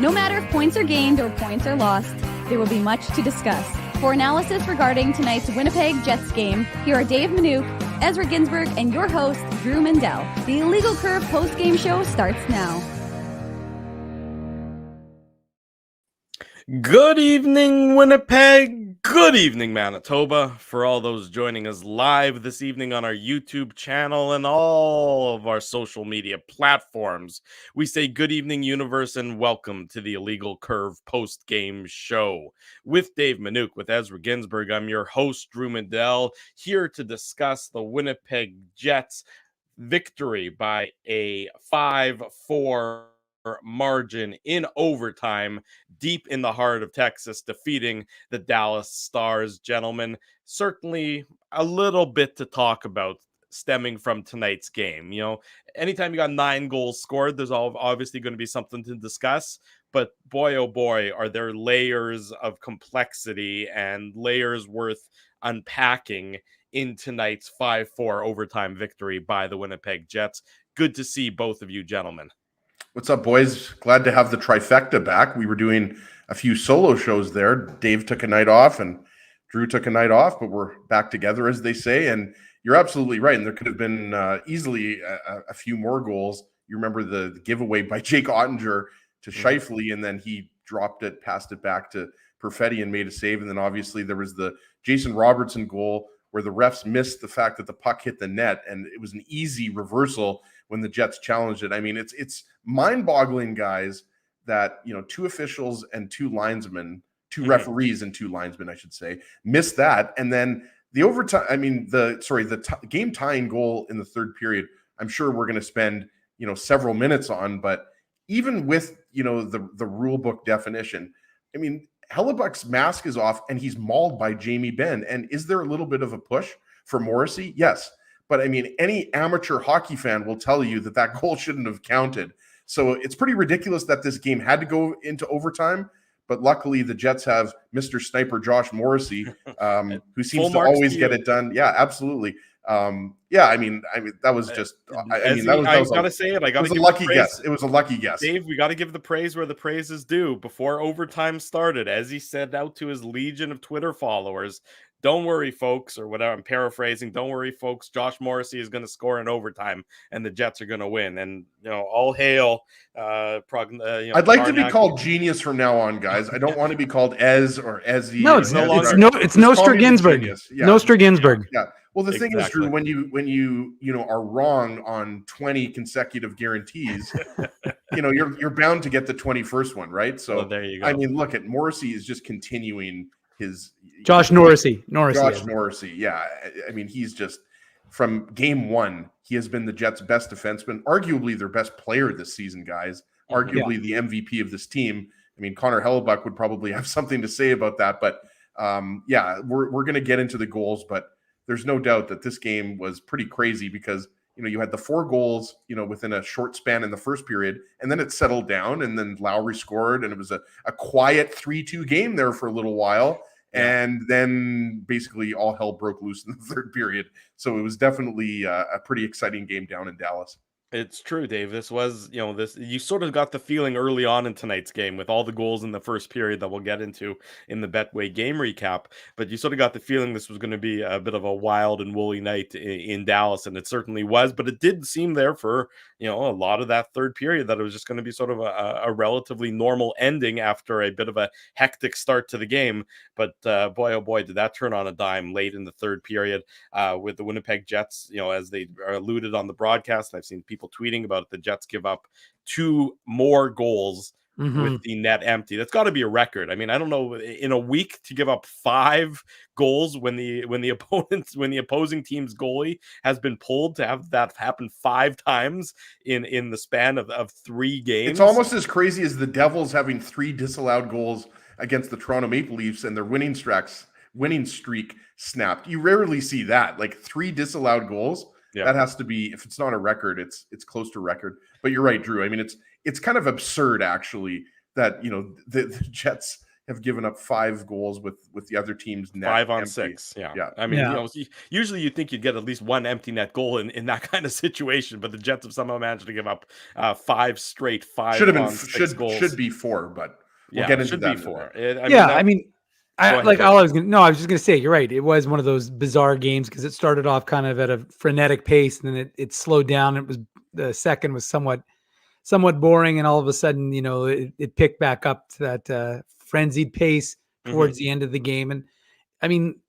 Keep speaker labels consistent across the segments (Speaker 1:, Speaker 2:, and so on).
Speaker 1: No matter if points are gained or points are lost, there will be much to discuss. For analysis regarding tonight's Winnipeg Jets game, here are Dave Minuk, Ezra Ginsburg, and your host, Drew Mandel. The Illegal Curve post-game show starts now.
Speaker 2: Good evening, Winnipeg. Good evening, Manitoba. For all those joining us live this evening on our YouTube channel and all of our social media platforms, we say good evening, universe, and welcome to the Illegal Curve post-game show. With Dave Minuk, with Ezra Ginsburg, I'm your host, Drew Mandel, here to discuss the Winnipeg Jets victory by a 5-4 margin in overtime deep in the heart of Texas, defeating the Dallas Stars. Gentlemen, certainly a little bit to talk about stemming from tonight's game. You know, anytime you got 9 goals scored, there's obviously going to be something to discuss, but boy, oh boy, are there layers of complexity and layers worth unpacking in tonight's 5-4 overtime victory by the Winnipeg Jets. Good to see both of you gentlemen.
Speaker 3: What's up, boys? Glad to have the trifecta back. We were doing a few solo shows there. Dave took a night off and Drew took a night off, but we're back together, as they say. And you're absolutely right. And there could have been easily a few more goals. You remember the giveaway by Jake Ottinger to Scheifele, and then he dropped it, passed it back to Perfetti and made a save. And then obviously there was the Jason Robertson goal where the refs missed the fact that the puck hit the net, and it was an easy reversal when the Jets challenged it. I mean, it's mind-boggling, guys, that, you know, 2 officials and 2 linesmen, 2 referees and 2 linesmen, I should say, missed that. And then the overtime, I mean, the game tying goal in the third period, I'm sure we're going to spend, you know, several minutes on, but even with, you know, the rule book definition, I mean, Hellebuck's mask is off and he's mauled by Jamie Benn. And is there a little bit of a push for Morrissey? Yes. But I mean, any amateur hockey fan will tell you that that goal shouldn't have counted. So it's pretty ridiculous that this game had to go into overtime. But luckily, the Jets have Mr. Sniper Josh Morrissey, who seems to always get it done. Yeah, absolutely. Yeah, I mean, that was just. I gotta say it. I gotta give a lucky guess. It was a lucky guess.
Speaker 2: Dave, we got to give the praise where the praise is due. Before overtime started, as he said out to his legion of Twitter followers, "Don't worry, folks," or whatever. I'm paraphrasing. "Don't worry, folks. Josh Morrissey is going to score in overtime, and the Jets are going to win." And you know, all hail.
Speaker 3: I'd like to be called genius from now on, guys. I don't want to be called Ez or Ezzy.
Speaker 4: No, it's Nostra Ginsburg.
Speaker 3: Yeah.
Speaker 4: Nostra Ginsburg.
Speaker 3: Yeah. Well, the thing is, Drew, when you are wrong on 20 consecutive guarantees, you know, you're bound to get the 21st one, right? So
Speaker 2: there you go.
Speaker 3: I mean, look at Morrissey is just continuing his
Speaker 4: Josh Norrisy.
Speaker 3: Josh Norrisy. Yeah. I mean, he's just from game one, he has been the Jets' best defenseman, arguably their best player this season, guys, arguably the MVP of this team. I mean, Connor Hellebuck would probably have something to say about that, but we're going to get into the goals, but there's no doubt that this game was pretty crazy because, you know, you had the 4 goals, you know, within a short span in the first period, and then it settled down, and then Lowry scored, and it was a quiet 3-2 game there for a little while. And then basically all hell broke loose in the third period. So it was definitely a pretty exciting game down in Dallas.
Speaker 2: It's true, Dave. This was, you know, you sort of got the feeling early on in tonight's game with all the goals in the first period that we'll get into in the Betway game recap. But you sort of got the feeling this was going to be a bit of a wild and woolly night in Dallas, and it certainly was. But it did seem there for, you know, a lot of that third period that it was just going to be sort of a relatively normal ending after a bit of a hectic start to the game. But boy, oh boy, did that turn on a dime late in the third period with the Winnipeg Jets, you know, as they alluded on the broadcast. I've seen people tweeting about it. The Jets give up 2 more goals with the net empty. That's got to be a record. I mean, I don't know, in a week to give up 5 goals when the opposing team's goalie has been pulled, to have that happen 5 times in the span of 3 games.
Speaker 3: It's almost as crazy as the Devils having 3 disallowed goals against the Toronto Maple Leafs and their winning streak snapped. You rarely see that, like 3 disallowed goals. Yeah. That has to be, if it's not a record, it's close to record. But you're right, Drew. I mean, it's kind of absurd, actually, that, you know, the Jets, have given up 5 goals with the other team's net
Speaker 2: 5 on
Speaker 3: empty.
Speaker 2: 6. Yeah.
Speaker 3: Yeah.
Speaker 2: I mean,
Speaker 4: Yeah.
Speaker 2: usually you'd think you'd get at least one empty net goal in that kind of situation, but the Jets have somehow managed to give up 5 straight 5
Speaker 3: Should have been
Speaker 2: on 6 goals.
Speaker 3: should be 4, but we'll
Speaker 2: Yeah,
Speaker 3: get into
Speaker 2: should
Speaker 3: that
Speaker 2: be
Speaker 3: in a
Speaker 2: 4.
Speaker 3: bit.
Speaker 4: I mean,
Speaker 2: Go ahead,
Speaker 4: like
Speaker 2: Dave.
Speaker 4: all I was gonna, no, I was just gonna say, you're right. It was one of those bizarre games because it started off kind of at a frenetic pace, and then it slowed down. It was the second was somewhat boring, and all of a sudden, it picked back up to that frenzied pace towards the end of the game. And I mean,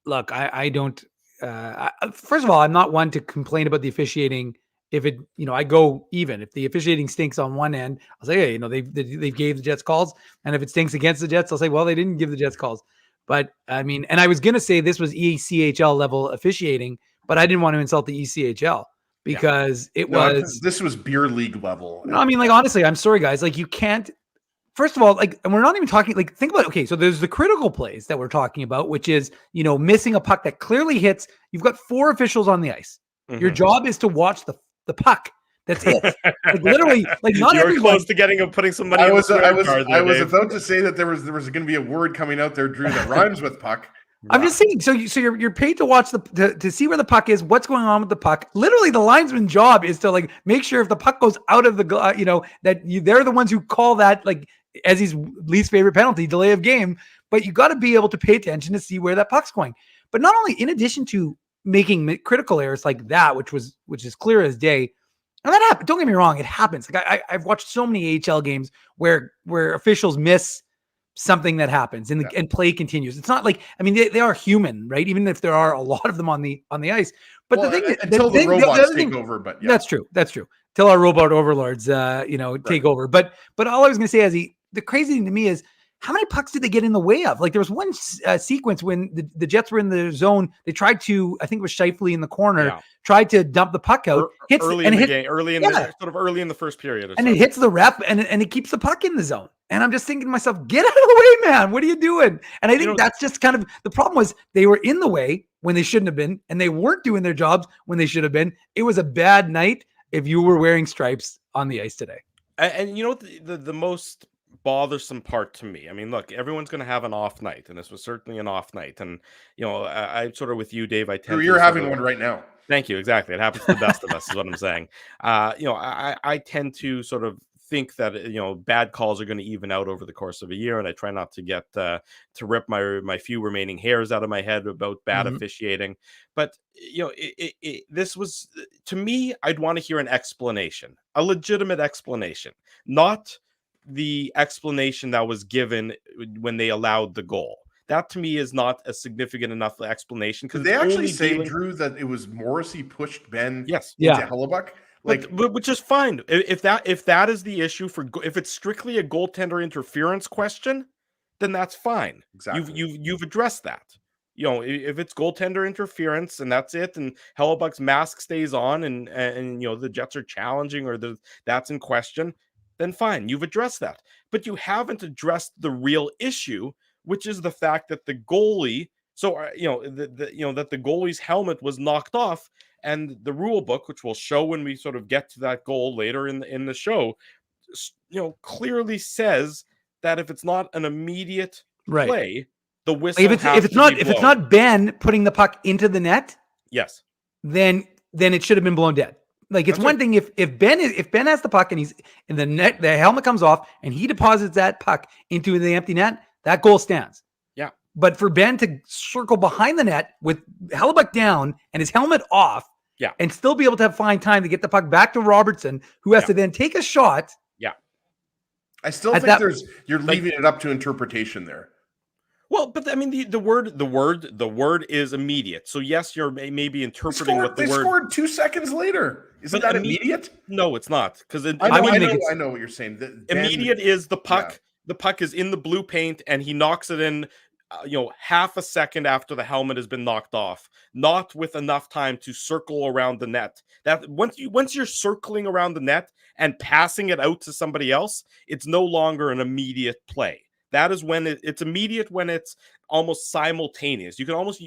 Speaker 4: look, I don't. First of all, I'm not one to complain about the officiating. If it, I go even. If the officiating stinks on one end, I'll say, hey, they gave the Jets calls, and if it stinks against the Jets, I'll say, well, they didn't give the Jets calls. But I mean, and I was gonna say this was ECHL level officiating, but I didn't want to insult the ECHL because
Speaker 3: This was beer league level.
Speaker 4: No, I mean, like, honestly, I'm sorry, guys. Like, you can't. First of all, like, and we're not even talking. Like, think about okay. So there's the critical plays that we're talking about, which is missing a puck that clearly hits. You've got 4 officials on the ice. Your job is to watch the puck. That's it. Like, literally, like, not
Speaker 2: You're
Speaker 4: everyone.
Speaker 2: close to putting somebody.
Speaker 3: I was
Speaker 2: in the
Speaker 3: I was about to say that there was going to be a word coming out there, Drew, that rhymes with puck.
Speaker 4: I'm just saying. So you're paid to watch to see where the puck is, what's going on with the puck. Literally, the linesman's job is to like make sure if the puck goes out of the they're the ones who call that like as his least favorite penalty, delay of game. But you got to be able to pay attention to see where that puck's going. But not only in addition to making critical errors like that, which is clear as day. And that happens. Don't get me wrong, it happens. Like I've watched so many AHL games where officials miss something that happens and play continues. It's not like, I mean, they are human, right? Even if there are a lot of them on the ice. But the thing
Speaker 3: until the robots take over, but
Speaker 4: that's true. Till our robot overlords, take over. But all I was going to say is the crazy thing to me is how many pucks did they get in the way of? Like there was one sequence when the Jets were in the zone. They tried to, I think it was Scheifele in the corner, tried to dump the puck out.
Speaker 2: Early in the first period.
Speaker 4: And it hits the ref and it keeps the puck in the zone. And I'm just thinking to myself, get out of the way, man. What are you doing? And I think that's just kind of the problem was they were in the way when they shouldn't have been, and they weren't doing their jobs when they should have been. It was a bad night if you were wearing stripes on the ice today.
Speaker 2: And you know what the most bothersome part to me, I mean, look, everyone's going to have an off night, and this was certainly an off night. And I sort of with you, Dave,
Speaker 3: you're having one right now.
Speaker 2: Thank you. Exactly. It happens to the best of us is what I'm saying. I tend to sort of think that bad calls are going to even out over the course of a year, and I try not to get to rip my few remaining hairs out of my head about bad officiating. But this was, to me, I'd want to hear an explanation, a legitimate explanation, not the explanation that was given when they allowed the goal. That to me is not a significant enough explanation because
Speaker 3: they actually say, Drew, that it was Morrissey pushed Ben into Hellebuyck.
Speaker 2: Like, which is fine. If that is the issue if it's strictly a goaltender interference question, then that's fine.
Speaker 3: Exactly.
Speaker 2: You've addressed that. If it's goaltender interference and that's it, and Hellebuck's mask stays on, and the Jets are challenging or that's in question, then fine, you've addressed that. But you haven't addressed the real issue, which is the fact that the goalie, that the goalie's helmet was knocked off. And the rule book, which we'll show when we sort of get to that goal later in the show, clearly says that if it's not an immediate play, the whistle
Speaker 4: if it's not Ben putting the puck into the net,
Speaker 2: yes,
Speaker 4: then it should have been blown dead. Like it's one thing if Ben has the puck and he's in the net, the helmet comes off and he deposits that puck into the empty net, that goal stands.
Speaker 2: Yeah.
Speaker 4: But for Ben to circle behind the net with Hellebuyck down and his helmet off, and still be able to find time to get the puck back to Robertson, who has to then take a shot.
Speaker 2: Yeah.
Speaker 3: I still think you're leaving it up to interpretation there.
Speaker 2: Well, but I mean the word is immediate. So yes, you're maybe interpreting what the word.
Speaker 3: They scored 2 seconds later. Isn't that immediate?
Speaker 2: No, it's not. Because
Speaker 3: I know what you're saying.
Speaker 2: Immediate is the puck. Yeah. The puck is in the blue paint, and he knocks it in. Half a second after the helmet has been knocked off, not with enough time to circle around the net. That once you're circling around the net and passing it out to somebody else, it's no longer an immediate play. That is when it's immediate, when it's almost simultaneous. You can almost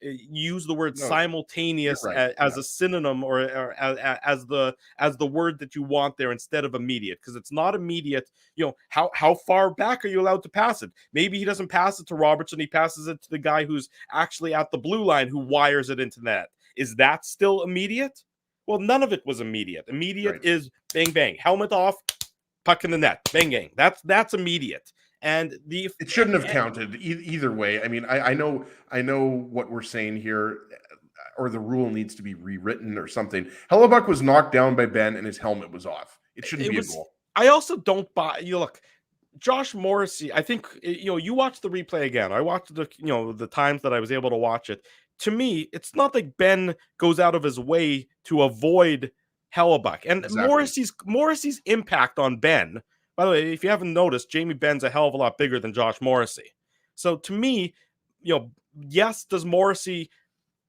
Speaker 2: use the word
Speaker 3: No, you're
Speaker 2: simultaneous
Speaker 3: right.
Speaker 2: as
Speaker 3: Yeah.
Speaker 2: a synonym, or as the word that you want there, instead of immediate, because it's not immediate. How far back are you allowed to pass it? Maybe he doesn't pass it to Robertson, he passes it to the guy who's actually at the blue line, who wires it into net. Is that still immediate? Well, none of it was immediate. Immediate
Speaker 3: Right.
Speaker 2: is bang bang, helmet off, puck in the net, bang bang. That's immediate. And
Speaker 3: It shouldn't have counted either way. I mean, I know what we're saying here, or the rule needs to be rewritten or something. Hellebuck was knocked down by Benn and his helmet was off. It shouldn't be a goal.
Speaker 2: I also don't buy. Look, Josh Morrissey. I think you watch the replay again. I watched the times that I was able to watch it. To me, it's not like Benn goes out of his way to avoid Hellebuck, and
Speaker 3: Exactly.
Speaker 2: Morrissey's impact on Benn. By the way, if you haven't noticed, Jamie Benn's a hell of a lot bigger than Josh Morrissey. So to me, yes, does Morrissey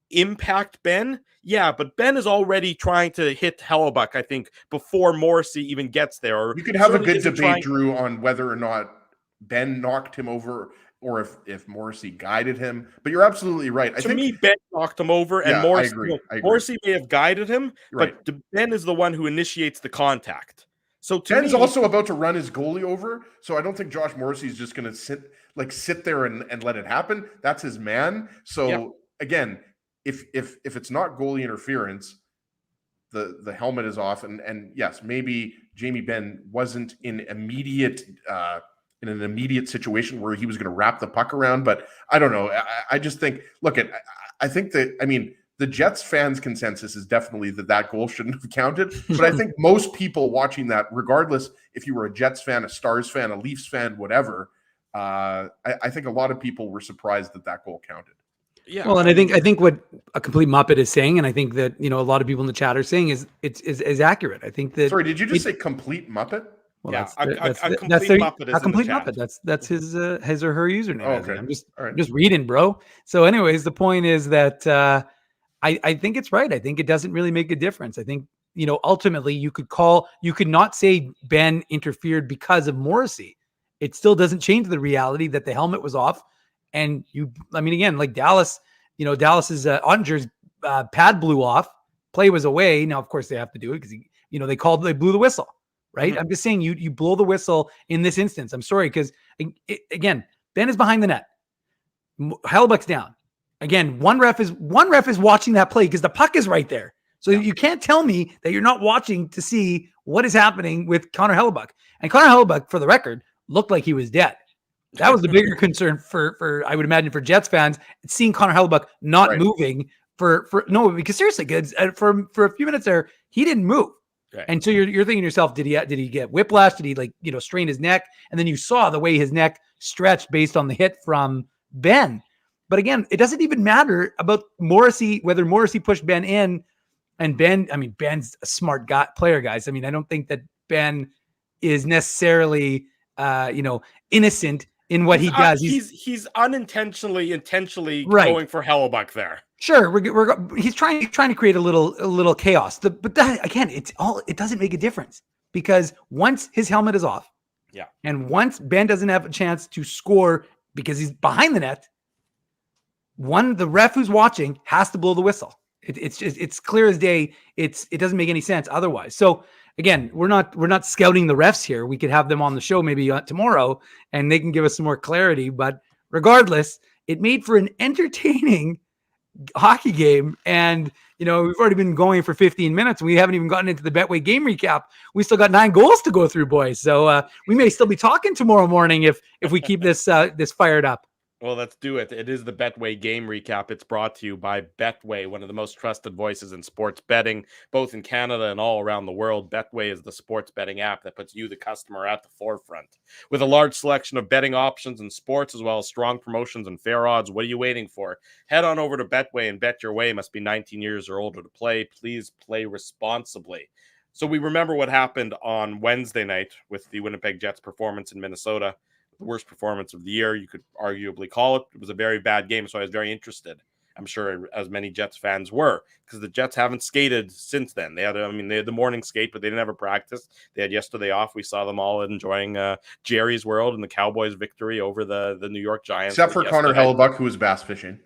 Speaker 2: impact Benn? Yeah, but Benn is already trying to hit Hellebuck, I think, before Morrissey even gets there. Or
Speaker 3: You could have a
Speaker 2: certainly
Speaker 3: good
Speaker 2: isn't
Speaker 3: debate,
Speaker 2: trying.
Speaker 3: Drew, on whether or not Benn knocked him over or if Morrissey guided him. But you're absolutely right. I
Speaker 2: To
Speaker 3: think,
Speaker 2: me, Benn knocked him over, and
Speaker 3: yeah, I
Speaker 2: Morrissey,
Speaker 3: agree. I agree.
Speaker 2: Morrissey may have guided him,
Speaker 3: Right.
Speaker 2: but Benn is the one who initiates the contact. So to
Speaker 3: Ben's
Speaker 2: me,
Speaker 3: also about to run his goalie over, so I don't think Josh Morrissey is just going to sit there and let it happen. That's his man. So
Speaker 2: yeah.
Speaker 3: again, if it's not goalie interference, the helmet is off, and yes, maybe Jamie Benn wasn't in an immediate situation where he was going to wrap the puck around, but I don't know. I just think, I think that, I mean, the Jets fans' consensus is definitely that goal shouldn't have counted. But I think most people watching that, regardless if you were a Jets fan, a Stars fan, a Leafs fan, whatever, I think a lot of people were surprised that goal counted.
Speaker 2: Yeah.
Speaker 4: Well, and I think what a complete Muppet is saying, and I think that a lot of people in the chat are saying is accurate. I think that.
Speaker 3: Sorry, did you just say complete Muppet?
Speaker 4: Well,
Speaker 2: yeah,
Speaker 4: that's
Speaker 2: a complete Muppet is
Speaker 4: a complete
Speaker 2: in the chat.
Speaker 4: Muppet. That's his or her username.
Speaker 3: Oh, okay.
Speaker 4: I'm just
Speaker 3: All right.
Speaker 4: I'm just reading, bro. So, anyways, the point is that I think it's right. I think it doesn't really make a difference. I think ultimately you could not say Benn interfered because of Morrissey. It still doesn't change the reality that the helmet was off, and again, like Dallas, Dallas's Ottinger's pad blew off. Play was away. Now, of course, they have to do it because they blew the whistle. Right. Mm-hmm. I'm just saying you blow the whistle in this instance. I'm sorry. Because again, Benn is behind the net. Hellebuck's down. Again, one ref is watching that play because the puck is right there. So you can't tell me that you're not watching to see what is happening with Connor Hellebuck. And Connor Hellebuck, for the record, looked like he was dead. That was the bigger concern for I would imagine for Jets fans, seeing Connor Hellebuck not moving because seriously, kids, for a few minutes there, he didn't move. Right. And so you're thinking to yourself, did he get whiplash? Did he strain his neck? And then you saw the way his neck stretched based on the hit from Benn. But again, it doesn't even matter about Morrissey, whether Morrissey pushed Benn in, and Benn's a smart player, guys. I mean, I don't think that Benn is necessarily innocent in what he does.
Speaker 2: He's intentionally
Speaker 4: right.
Speaker 2: going for Hellebuck there.
Speaker 4: Sure, he's trying to create a little chaos. But that, again, it doesn't make a difference because once his helmet is off, and once Benn doesn't have a chance to score because he's behind the net, the ref who's watching has to blow the whistle. It's clear as day. It doesn't make any sense otherwise. So again, we're not scouting the refs here. We could have them on the show maybe tomorrow, and they can give us some more clarity. But regardless, it made for an entertaining hockey game, and we've already been going for 15 minutes and we haven't even gotten into the Betway game recap. We still got 9 goals to go through, boys, so we may still be talking tomorrow morning if we keep this fired up.
Speaker 2: Well, let's do it. It is the Betway game recap. It's brought to you by Betway, one of the most trusted voices in sports betting, both in Canada and all around the world. Betway is the sports betting app that puts you, the customer, at the forefront. With a large selection of betting options in sports, as well as strong promotions and fair odds, what are you waiting for? Head on over to Betway and bet your way. Must be 19 years or older to play. Please play responsibly. So we remember what happened on Wednesday night with the Winnipeg Jets performance in Minnesota. The worst performance of the year, you could arguably call it. It was a very bad game, so I was very interested I'm sure as many Jets fans were, because the Jets haven't skated since then. They had the morning skate, but they didn't have a practice. They had yesterday off. We saw them all enjoying Jerry's World and the Cowboys' victory over the New York Giants.
Speaker 3: Except for Connor Hellebuck, who was bass fishing.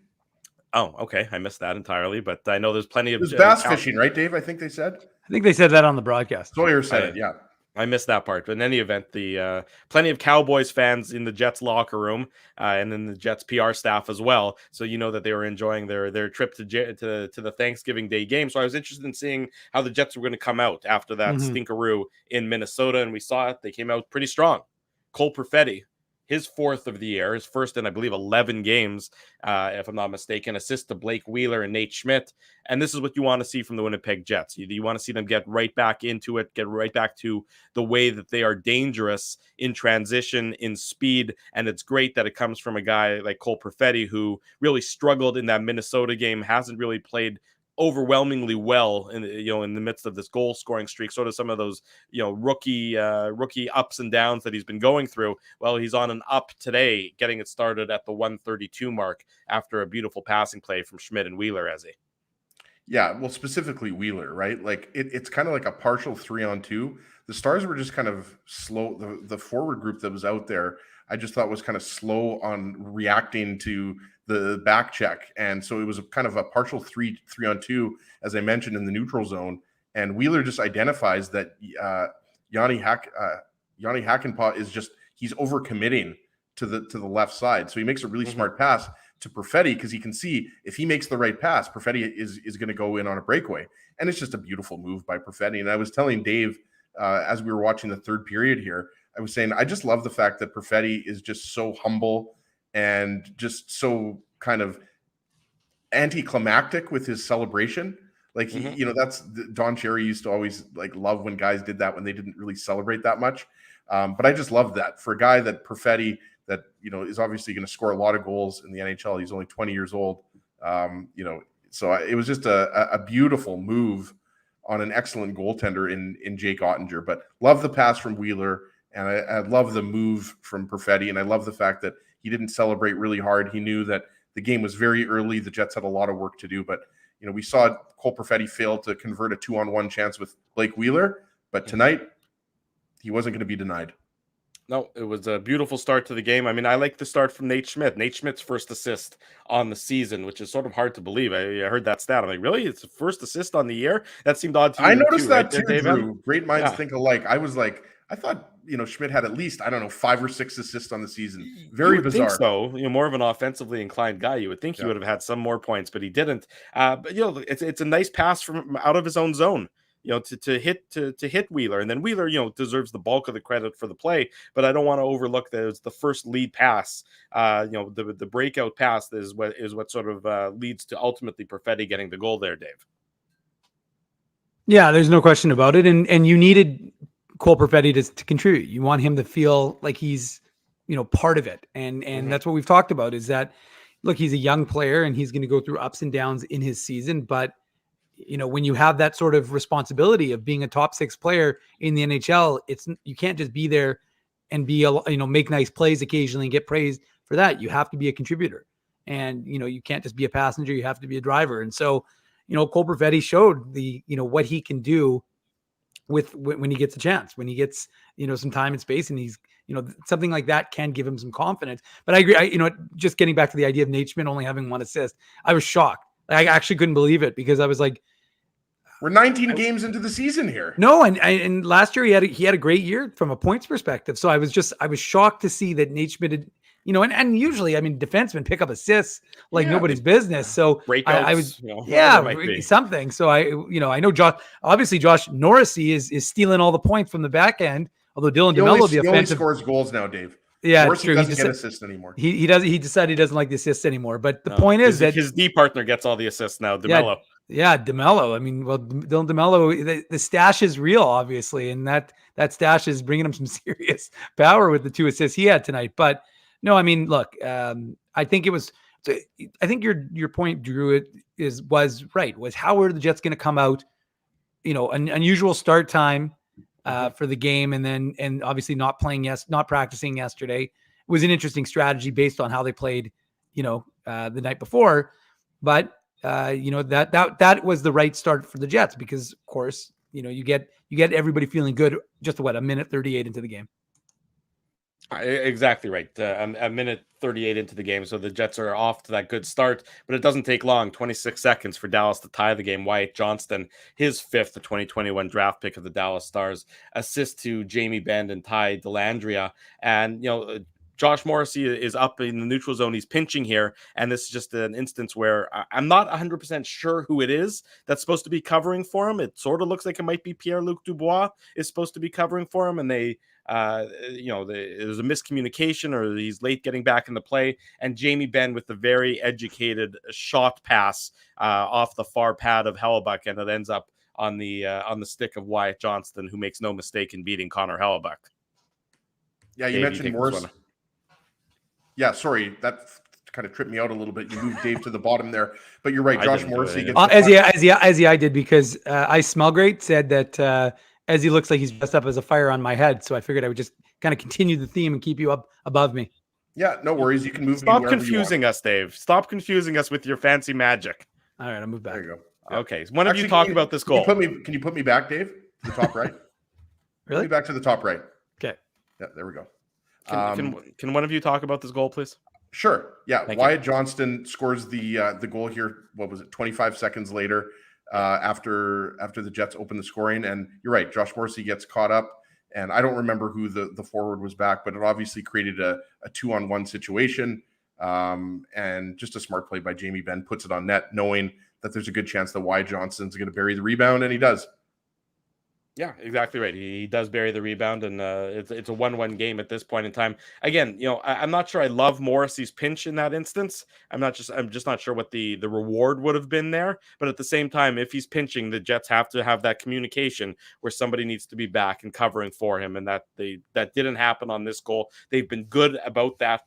Speaker 2: Oh, okay. I missed that entirely, but I know there's plenty of...
Speaker 3: It was bass fishing, right, Dave? I think they said.
Speaker 4: I think they said that on the broadcast.
Speaker 3: Sawyer said it, yeah.
Speaker 2: I missed that part. But in any event, the plenty of Cowboys fans in the Jets locker room and then the Jets PR staff as well. So you know that they were enjoying their trip to the Thanksgiving Day game. So I was interested in seeing how the Jets were going to come out after that stinkeroo in Minnesota. And we saw it. They came out pretty strong. Cole Perfetti, his fourth of the year, his first in, I believe, 11 games, if I'm not mistaken, assist to Blake Wheeler and Nate Schmidt. And this is what you want to see from the Winnipeg Jets. You want to see them get right back into it, get right back to the way that they are dangerous in transition, in speed. And it's great that it comes from a guy like Cole Perfetti, who really struggled in that Minnesota game, hasn't really played overwhelmingly well in the midst of this goal scoring streak, sort of some of those rookie ups and downs that he's been going through. Well, he's on an up today, getting it started at the 132 mark after a beautiful passing play from Schmidt and Wheeler.
Speaker 3: Yeah, well, specifically Wheeler, right? Like it's kind of like a partial 3-on-2. The Stars were just kind of slow. The forward group that was out there, I just thought was kind of slow on reacting to the back check. And so it was kind of a partial 3-on-2, as I mentioned, in the neutral zone. And Wheeler just identifies that Yanni Hakanpää is just, he's overcommitting to the left side. So he makes a really smart pass to Perfetti, because he can see if he makes the right pass, Perfetti is going to go in on a breakaway. And it's just a beautiful move by Perfetti. And I was telling Dave, as we were watching the third period here, I was saying, I just love the fact that Perfetti is just so humble and just so kind of anticlimactic with his celebration. Like, he, that's Don Cherry used to always love when guys did that when they didn't really celebrate that much. But I just love that for a guy that Perfetti, that, is obviously going to score a lot of goals in the NHL. He's only 20 years old. So it was just a beautiful move on an excellent goaltender in Jake Ottinger. But love the pass from Wheeler. And I love the move from Perfetti, and I love the fact that he didn't celebrate really hard. He knew that the game was very early. The Jets had a lot of work to do, but we saw Cole Perfetti fail to convert a 2-on-1 chance with Blake Wheeler, but tonight he wasn't going to be denied.
Speaker 2: No, it was a beautiful start to the game. I mean, I like the start from Nate Schmidt. Nate Schmidt's first assist on the season, which is sort of hard to believe. I heard that stat. I'm like, really? It's the first assist on the year? That seemed odd to you.
Speaker 3: I noticed that too,
Speaker 2: right,
Speaker 3: Drew. Great minds think alike. I was like, I thought, Schmidt had at least, 5 or 6 assists on the season. Very bizarre.
Speaker 2: Think so, more of an offensively inclined guy. You would think he would have had some more points, but he didn't. But it's a nice pass from out of his own zone. To hit Wheeler, and then Wheeler, deserves the bulk of the credit for the play. But I don't want to overlook that it's the first lead pass. The breakout pass is what sort of leads to ultimately Perfetti getting the goal there, Dave.
Speaker 4: Yeah, there's no question about it, and you needed Cole Perfetti to contribute. You want him to feel like he's part of it, and that's what we've talked about. Is that, look, he's a young player and he's going to go through ups and downs in his season, but when you have that sort of responsibility of being a top 6 player in the NHL, you can't just be there and be make nice plays occasionally and get praised for that. You have to be a contributor, and you can't just be a passenger. You have to be a driver. And so, Cole Perfetti showed the what he can do when he gets a chance, when he gets some time and space, and he's something like that can give him some confidence. But I agree. Just getting back to the idea of Nate Schmidt only having 1 assist, I was shocked. I actually couldn't believe it, because I was like,
Speaker 3: we're 19 games into the season here.
Speaker 4: No, and last year he had a great year from a points perspective. So I was shocked to see that Nate Schmidt had, and usually, defensemen pick up assists like nobody's business. So
Speaker 2: breakouts,
Speaker 4: I was, something. So I know Josh Norrisy is stealing all the points from the back end, although Dylan DeMello, the offensive,
Speaker 3: only scores goals now, Dave.
Speaker 4: Yeah,
Speaker 3: Norrisy
Speaker 4: true.
Speaker 3: Doesn't get assists anymore.
Speaker 4: He decided he doesn't like the assists anymore. But the point is that
Speaker 2: his D partner gets all the assists now, DeMello.
Speaker 4: Yeah, DeMello. Dylan DeMello, the stash is real, obviously, and that stash is bringing him some serious power with the 2 assists he had tonight. But no, look, I think your point, Drew, was right. Was how are the Jets going to come out? An unusual start time for the game, and obviously not practicing yesterday. It was an interesting strategy based on how they played, the night before. But that was the right start for the Jets because, of course, you get everybody feeling good. Just a minute 38 into the game.
Speaker 2: Exactly right. A minute 38 into the game, so the Jets are off to that good start, but it doesn't take long. 26 seconds for Dallas to tie the game. Wyatt Johnston, his fifth, the 2021 draft pick of the Dallas Stars, assist to Jamie Benn and Ty Dellandrea, and Josh Morrissey is up in the neutral zone. He's pinching here, and this is just an instance where I'm not 100% sure who it is that's supposed to be covering for him. It sort of looks like it might be Pierre-Luc Dubois is supposed to be covering for him, and there's a miscommunication, or he's late getting back in the play, and Jamie Benn with the very educated shot pass off the far pad of Hellebuyck, and it ends up on the stick of Wyatt Johnston, who makes no mistake in beating Connor Hellebuyck.
Speaker 3: Yeah, you mentioned Morris. Yeah, sorry, that kind of tripped me out a little bit. You moved Dave to the bottom there, but you're right. Josh Morrissey gets
Speaker 4: as I did because I Smell Great said that as he looks like he's dressed up as a fire on my head, so I figured I would just kind of continue the theme and keep you up above me.
Speaker 3: Yeah, no worries. You can move.
Speaker 2: Stop confusing us, Dave. Stop confusing us with your fancy magic.
Speaker 4: All right, I'll move back.
Speaker 3: There you go.
Speaker 2: Yeah. Okay, so one of you talk about this goal.
Speaker 3: Can you put me back, Dave, to the top right?
Speaker 4: Really?
Speaker 3: Put me back to the top right.
Speaker 4: Okay.
Speaker 3: Yeah, there we go.
Speaker 2: Can one of you talk about this goal, please?
Speaker 3: Sure. Yeah,
Speaker 2: Thank
Speaker 3: Wyatt
Speaker 2: you.
Speaker 3: Johnston scores the goal here. What was it? 25 seconds later, after the Jets open the scoring, and you're right. Josh Morrissey gets caught up, and I don't remember who the forward was back, but it obviously created a 2-on-1 situation, and just a smart play by Jamie Benn puts it on net, knowing that there's a good chance that Wyatt Johnston's going to bury the rebound, and he does.
Speaker 2: Yeah, exactly right. He does bury the rebound, and it's a 1-1 game at this point in time. Again, I'm not sure I love Morrissey's pinch in that instance. I'm just not sure what the reward would have been there. But at the same time, if he's pinching, the Jets have to have that communication where somebody needs to be back and covering for him, and that didn't happen on this goal. They've been good about that,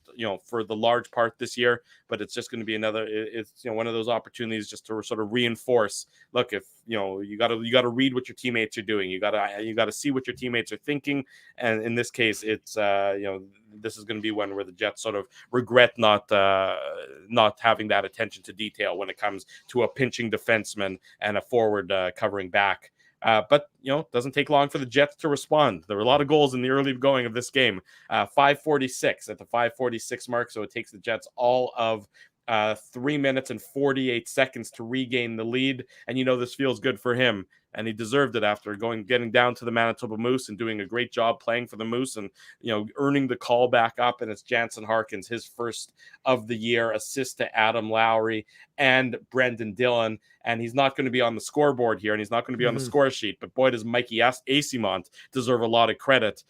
Speaker 2: for the large part this year. But it's just going to be one of those opportunities just to sort of reinforce. Look, if you got to read what your teammates are doing. You got to see what your teammates are thinking, and in this case, it's this is going to be one where the Jets sort of regret not having that attention to detail when it comes to a pinching defenseman and a forward covering back. But doesn't take long for the Jets to respond. There were a lot of goals in the early going of this game. 5:46 at the 5:46 mark, so it takes the Jets all of 3 minutes and 48 seconds to regain the lead, and this feels good for him, and he deserved it after getting down to the Manitoba Moose and doing a great job playing for the Moose, and earning the call back up. And it's Jansen Harkins, his first of the year, assist to Adam Lowry and Brendan Dillon, and he's not going to be on the scoreboard here, and he's not going to be on the score sheet, but boy, does Mikey Eyssimont deserve a lot of credit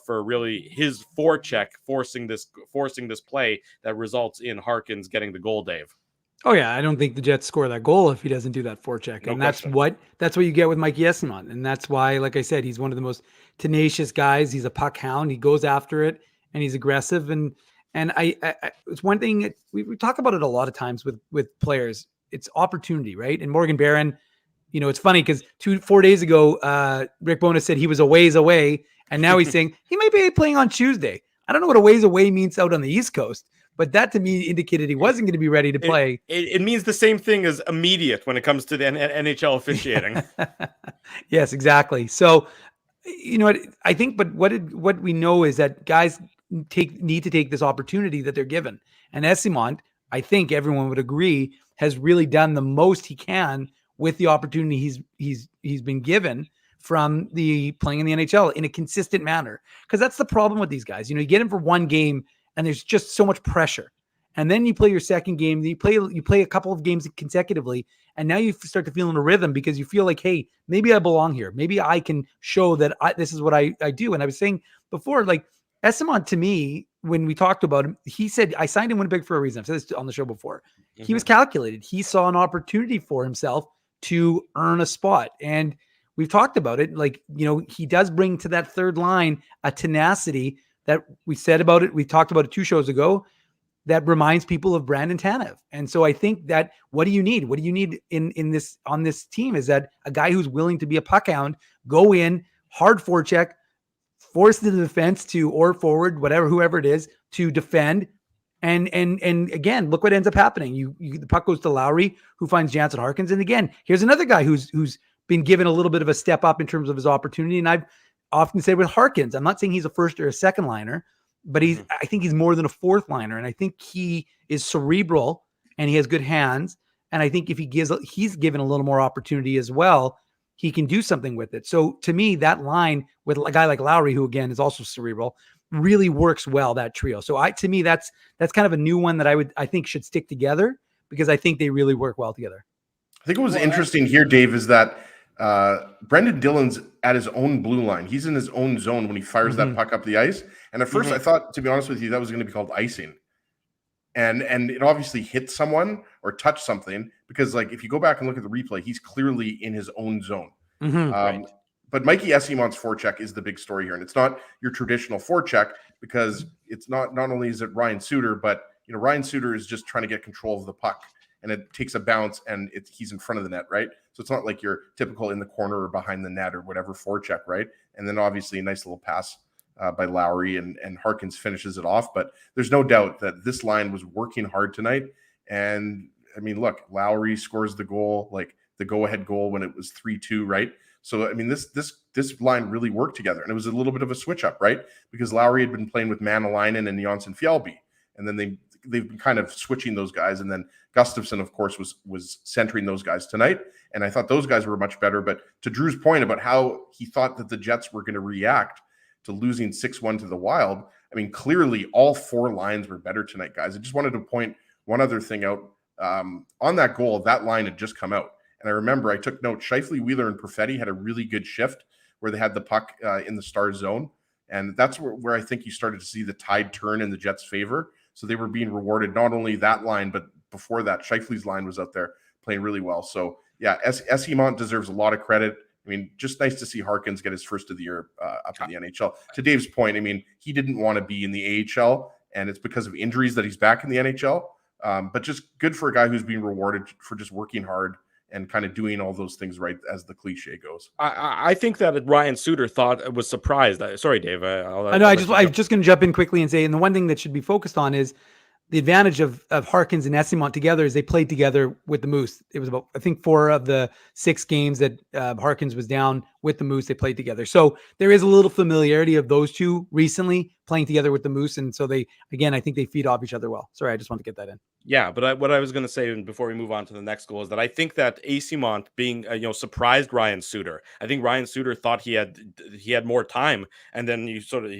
Speaker 2: for really his forecheck forcing this play that results in Harkins getting the goal, Dave.
Speaker 4: Oh yeah, I don't think the Jets score that goal if he doesn't do that forecheck, and that's what you get with Mikey Eyssimont, and that's why, like I said, he's one of the most tenacious guys. He's a puck hound. He goes after it, and he's aggressive. And I it's one thing we talk about it a lot of times with players. It's opportunity, right? And Morgan Barron, it's funny because 4 days ago, Rick Bowness said he was a ways away, and now he's saying he might be playing on Tuesday. I don't know what a ways away means out on the East Coast. But that to me indicated he wasn't going to be ready to play.
Speaker 2: It means the same thing as immediate when it comes to the NHL officiating.
Speaker 4: Yes, exactly. So, I think, but what we know is that guys need to take this opportunity that they're given. And Eyssimont, I think everyone would agree, has really done the most he can with the opportunity he's been given from the playing in the NHL in a consistent manner. Because that's the problem with these guys. You get him for one game, and there's just so much pressure. And then you play your second game, you play a couple of games consecutively, and now you start to feel in a rhythm because you feel like, hey, maybe I belong here. Maybe I can show that this is what I do. And I was saying before, like Eyssimont, to me, when we talked about him, he said, I signed in Winnipeg for a reason. I've said this on the show before. Mm-hmm. He was calculated. He saw an opportunity for himself to earn a spot. And we've talked about it. Like, he does bring to that third line a tenacity that we said about it. We talked about it 2 shows ago that reminds people of Brandon Tanev. And so I think that what do you need? What do you need on this team is that a guy who's willing to be a puck hound, go in, hard forecheck, force the defense or forward, whoever it is, to defend, And again, look what ends up happening. The puck goes to Lowry, who finds Jansen Harkins. And again, here's another guy who's been given a little bit of a step up in terms of his opportunity. And I've often said with Harkins, I'm not saying he's a first or a second liner, but I think he's more than a fourth liner. And I think he is cerebral and he has good hands. And I think if he's given a little more opportunity as well, he can do something with it. So to me, that line with a guy like Lowry, who again is also cerebral, really works well, that trio. So to me, that's kind of a new one that I think should stick together, because I think they really work well together.
Speaker 3: I think what was interesting here, Dave, is that Brendan Dillon's at his own blue line. He's in his own zone when he fires that puck up the ice. And at first I thought, to be honest with you, that was going to be called icing. And it obviously hit someone or touched something, because like if you go back and look at the replay, he's clearly in his own zone.
Speaker 2: Right.
Speaker 3: But Mikey Essiemont's forecheck is the big story here. And it's not your traditional forecheck, because it's not only is it Ryan Suter, but Ryan Suter is just trying to get control of the puck, and it takes a bounce and he's in front of the net, right? So it's not like your typical in the corner or behind the net or whatever forecheck, right? And then obviously a nice little pass by Lowry, and Harkins finishes it off. But there's no doubt that this line was working hard tonight. And I mean, look, Lowry scores the goal, like the go-ahead goal when it was 3-2, right? So I mean, this line really worked together, and it was a little bit of a switch up, right? Because Lowry had been playing with Manalainen and Janssen Fjällby, and then they've been kind of switching those guys, and then Gustafsson, of course, was centering those guys tonight, and I thought those guys were much better. But to Drew's point about how he thought that the Jets were going to react to losing 6-1 to the Wild, I mean, clearly all four lines were better tonight, guys. I just wanted to point one other thing out. On that goal, that line had just come out. And I remember I took note, Scheifele, Wheeler, and Perfetti had a really good shift where they had the puck in the Stars zone. And that's where I think you started to see the tide turn in the Jets' favor. So they were being rewarded, not only that line, but before that, Scheifele's line was out there playing really well. So, yeah, Essiemonts deserves a lot of credit. I mean, just nice to see Harkins get his first of the year up in the NHL. To Dave's point, I mean, he didn't want to be in the AHL, and it's because of injuries that he's back in the NHL. But just good for a guy who's being rewarded for just working hard and kind of doing all those things right, as the cliche goes.
Speaker 2: I think that Ryan Suter was surprised. Sorry, Dave.
Speaker 4: I'm just going to jump in quickly and say, and the one thing that should be focused on is the advantage of Harkins and Esimont together is they played together with the Moose. It was about, I think, 4 of the 6 games that Harkins was down with the Moose, they played together. So there is a little familiarity of those two recently playing together with the Moose. And so I think they feed off each other well. Sorry, I just want to get that in.
Speaker 2: Yeah, but what I was going to say before we move on to the next goal is that I think that Esimont being surprised Ryan Suter. I think Ryan Suter thought he had more time, and then you sort of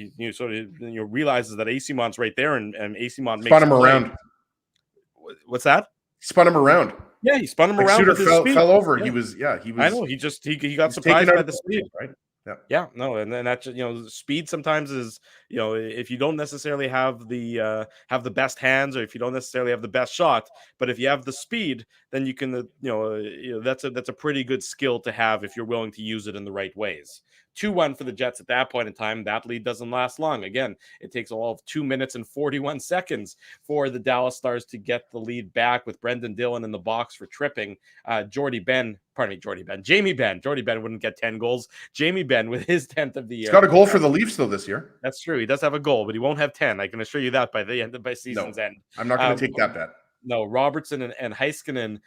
Speaker 2: realizes that Esimont's right there, and Esimont
Speaker 3: spun him around.
Speaker 2: What's that?
Speaker 3: Spun him around.
Speaker 2: Yeah, he spun him around.
Speaker 3: Suter
Speaker 2: with his speed.
Speaker 3: fell over.
Speaker 2: Yeah.
Speaker 3: He was.
Speaker 2: I know. He got surprised by the speed,
Speaker 3: right?
Speaker 2: Yeah, no, and then that speed sometimes is if you don't necessarily have the best hands, or if you don't necessarily have the best shot, but if you have the speed, then you can that's a pretty good skill to have if you're willing to use it in the right ways. 2-1 for the Jets at that point in time. That lead doesn't last long. Again, it takes all of 2 minutes and 41 seconds for the Dallas Stars to get the lead back, with Brendan Dillon in the box for tripping. Jamie Benn wouldn't get 10 goals. Jamie Benn with his 10th of the year.
Speaker 3: He's got a goal for the Leafs though this year.
Speaker 2: That's true. He does have a goal, but he won't have 10. I can assure you that by season's end.
Speaker 3: I'm not going to take that bet.
Speaker 2: No, Robertson and Heiskanen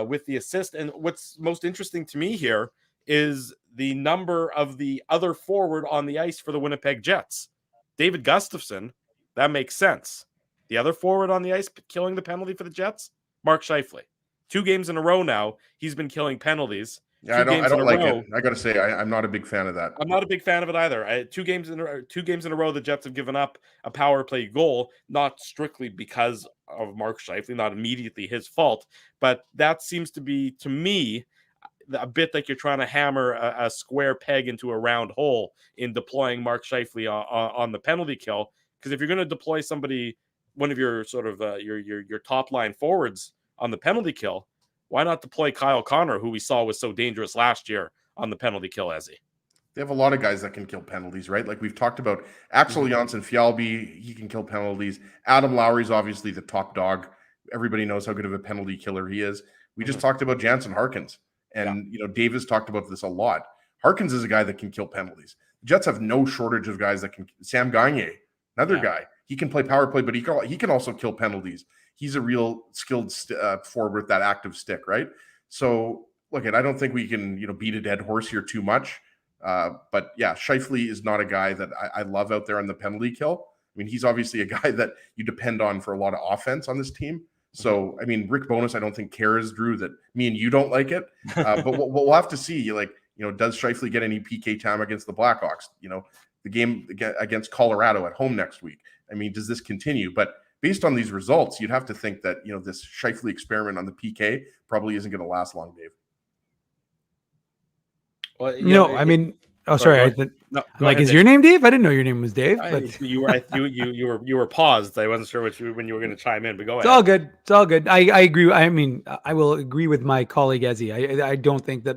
Speaker 2: with the assist. And what's most interesting to me here is the number of the other forward on the ice for the Winnipeg Jets. David Gustafsson, that makes sense. The other forward on the ice killing the penalty for the Jets, Mark Scheifele. 2 games in a row now, he's been killing penalties.
Speaker 3: Yeah, I don't like it. I got to say, I'm not a big fan of that.
Speaker 2: I'm not a big fan of it either. 2 games in a row, the Jets have given up a power play goal, not strictly because of Mark Scheifele, not immediately his fault, but that seems to be, to me, a bit like you're trying to hammer a square peg into a round hole in deploying Mark Scheifele on the penalty kill. Because if you're going to deploy somebody, one of your sort of your top line forwards on the penalty kill, why not deploy Kyle Connor, who we saw was so dangerous last year on the penalty kill, Ezzy?
Speaker 3: They have a lot of guys that can kill penalties, right? Like we've talked about Axel Janssen Fjällby, he can kill penalties. Adam Lowry's obviously the top dog. Everybody knows how good of a penalty killer he is. We just talked about Jansen Harkins. And, Davis talked about this a lot. Harkins is a guy that can kill penalties. The Jets have no shortage of guys that can. Sam Gagner, another guy. he can play power play, but he can also kill penalties. He's a real skilled forward with that active stick, right? So look, I don't think we can beat a dead horse here too much. But yeah, Scheifele is not a guy that I love out there on the penalty kill. I mean, he's obviously a guy that you depend on for a lot of offense on this team. So, I mean, Rick Bowness, I don't think cares, Drew, that me and you don't like it. But we'll have to see, does Scheifele get any PK time against the Blackhawks? The game against Colorado at home next week. I mean, does this continue? But based on these results, you'd have to think that, this Scheifele experiment on the PK probably isn't going to last long, Dave.
Speaker 4: Well, I mean, sorry. Is your name Dave? I didn't know your name was Dave. But
Speaker 2: you were paused. I wasn't sure when you were going to chime in. But go ahead.
Speaker 4: It's all good. It's all good. I agree. I mean, I will agree with my colleague Ezzy. I don't think that.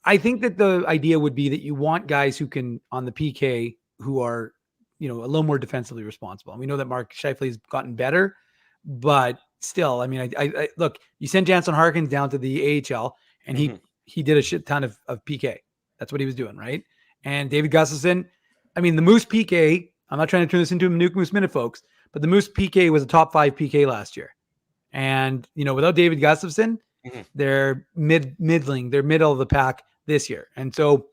Speaker 4: I think that the idea would be that you want guys who can on the PK who are, a little more defensively responsible. And we know that Mark Scheifele has gotten better, but still, I mean, I look. You sent Jansen Harkins down to the AHL, and he did a shit ton of PK. That's what he was doing, right? And David Gustafsson, I mean, the Moose PK, I'm not trying to turn this into a Nuke Moose Minute, folks, but the Moose PK was a top 5 PK last year. And, without David Gustafsson, they're middling, they're middle of the pack this year. And so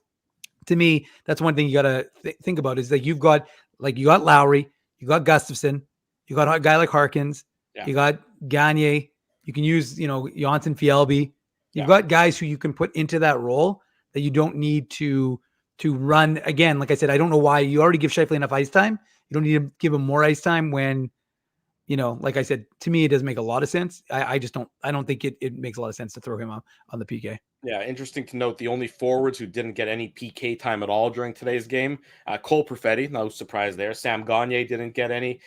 Speaker 4: to me, that's one thing you got to think about is that you got Lowry, you got Gustafsson, you got a guy like Harkins, you got Gagne, you can use, Janssen Fjällby. You've got guys who you can put into that role that you don't need to run. Again, like I said, I don't know why you already give Scheifele enough ice time. You don't need to give him more ice time when, like I said, to me, it doesn't make a lot of sense. I don't think it makes a lot of sense to throw him on the PK.
Speaker 2: Yeah, interesting to note the only forwards who didn't get any PK time at all during today's game, Cole Perfetti, no surprise there. Sam Gagne didn't get any.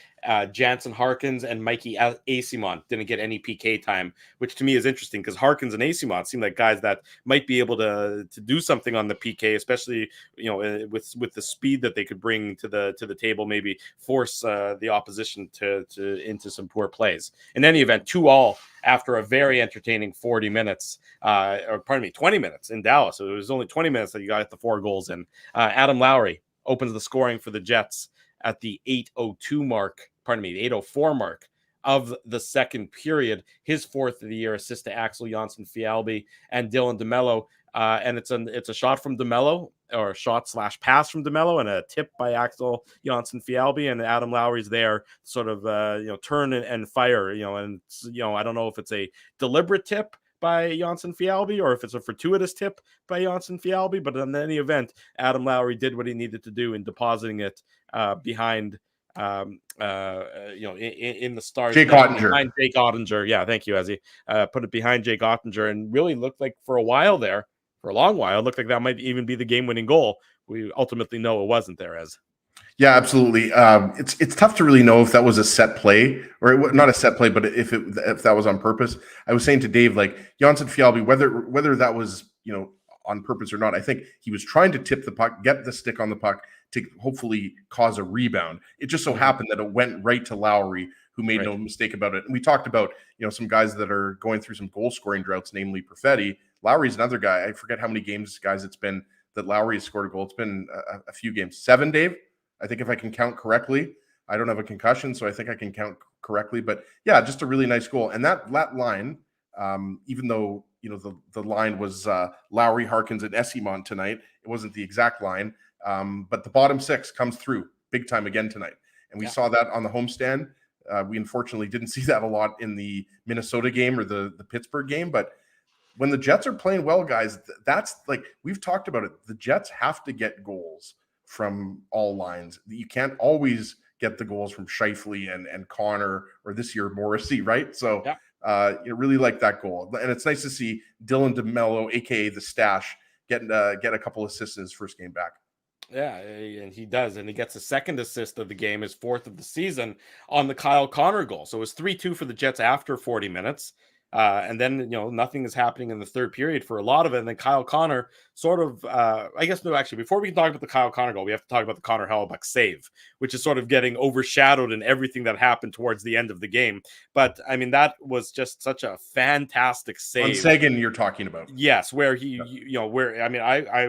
Speaker 2: Jansen Harkins and Mikey Eyssimont didn't get any PK time, which to me is interesting because Harkins and Eyssimont seem like guys that might be able to do something on the PK, especially with the speed that they could bring to the table, maybe force the opposition to into some poor plays. In any event, 2-2 after a very entertaining 40 minutes, 20 minutes in Dallas. So it was only 20 minutes that you got the 4 goals in. Adam Lowry opens the scoring for the Jets at the 8:04 mark of the second period. His 4th of the year assist to Axel Janssen Fjällby and Dylan DeMello. And it's a shot from DeMello, or a shot/pass from DeMello, and a tip by Axel Janssen Fjällby, and Adam Lowry's there, sort of turn and fire, and I don't know if it's a deliberate tip by Janssen Fjällby or if it's a fortuitous tip by Janssen Fjällby, but in any event, Adam Lowry did what he needed to do in depositing it behind in the Stars.
Speaker 3: Jake Ottinger.
Speaker 2: Behind Jake Ottinger. Yeah, thank you, Ezzy. Put it behind Jake Ottinger, and really looked like for a long while, it looked like that might even be the game-winning goal. We ultimately know it wasn't there, Ez.
Speaker 3: Yeah, absolutely. It's tough to really know if that was a set play or not a set play, but if that was on purpose. I was saying to Dave, like Janssen Fjällby, whether that was on purpose or not, I think he was trying to tip the puck, get the stick on the puck to hopefully cause a rebound. It just so happened that it went right to Lowry, who made no mistake about it. And we talked about some guys that are going through some goal scoring droughts, namely Perfetti. Lowry's another guy. I forget how many games, guys, it's been that Lowry has scored a goal. It's been a few games. 7, Dave? I think if I can count correctly. I don't have a concussion, so I think I can count correctly. But yeah, just a really nice goal. And that line, even though the line was Lowry, Harkins, and Eyssimont tonight, it wasn't the exact line. But the bottom 6 comes through big time again tonight. And we saw that on the homestand. We unfortunately didn't see that a lot in the Minnesota game or the Pittsburgh game. But when the Jets are playing well, guys, that's like we've talked about it. The Jets have to get goals from all lines. You can't always get the goals from Scheifele and Connor, or this year Morrissey, right? So you really like that goal. And it's nice to see Dylan DeMello, aka the Stash, get a couple assists in his first game back.
Speaker 2: Yeah, and he does. And he gets a second assist of the game, his 4th of the season, on the Kyle Connor goal. So it was 3-2 for the Jets after 40 minutes. And then, nothing is happening in the third period for a lot of it. And then Kyle Connor sort of, before we can talk about the Kyle Connor goal, we have to talk about the Connor Hellebuyck save, which is sort of getting overshadowed in everything that happened towards the end of the game. But I mean, that was just such a fantastic save.
Speaker 3: On Seguin, you're talking about.
Speaker 2: Yes, where he, I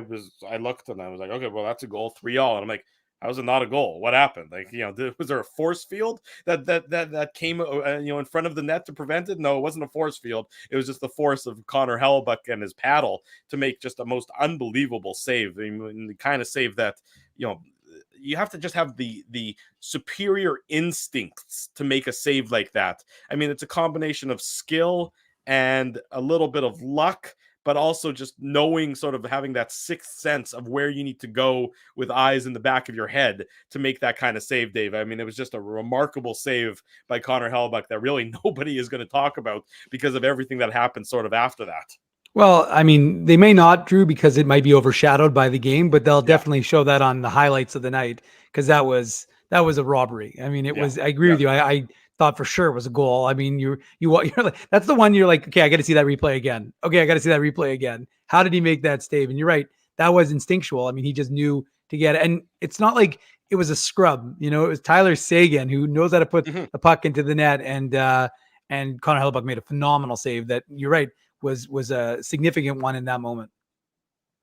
Speaker 2: looked and I was like, okay, well, that's a goal, 3-3. And I'm like, How was it not a goal? What happened? Like, was there a force field that came, in front of the net to prevent it? No, it wasn't a force field. It was just the force of Connor Hellebuyck and his paddle to make just a most unbelievable save. I mean, the kind of save that, you have to just have the superior instincts to make a save like that. I mean, it's a combination of skill and a little bit of luck, but also just knowing, sort of having that sixth sense of where you need to go with eyes in the back of your head to make that kind of save, Dave. I mean, it was just a remarkable save by Connor Hellebuyck that really nobody is going to talk about because of everything that happened sort of after that.
Speaker 4: Well, I mean, they may not, Drew, because it might be overshadowed by the game, but they'll definitely show that on the highlights of the night, because that was a robbery. I mean, it was. I agree with you. I thought for sure it was a goal. I mean, you're like, that's the one you're like, okay, I got to see that replay again. Okay, I got to see that replay again. How did he make that save? And you're right, that was instinctual. I mean, he just knew to get it, and it's not like it was a scrub. It was Tyler Seguin who knows how to put the puck into the net, and Connor Hellebuyck made a phenomenal save. That, you're right, was a significant one in that moment.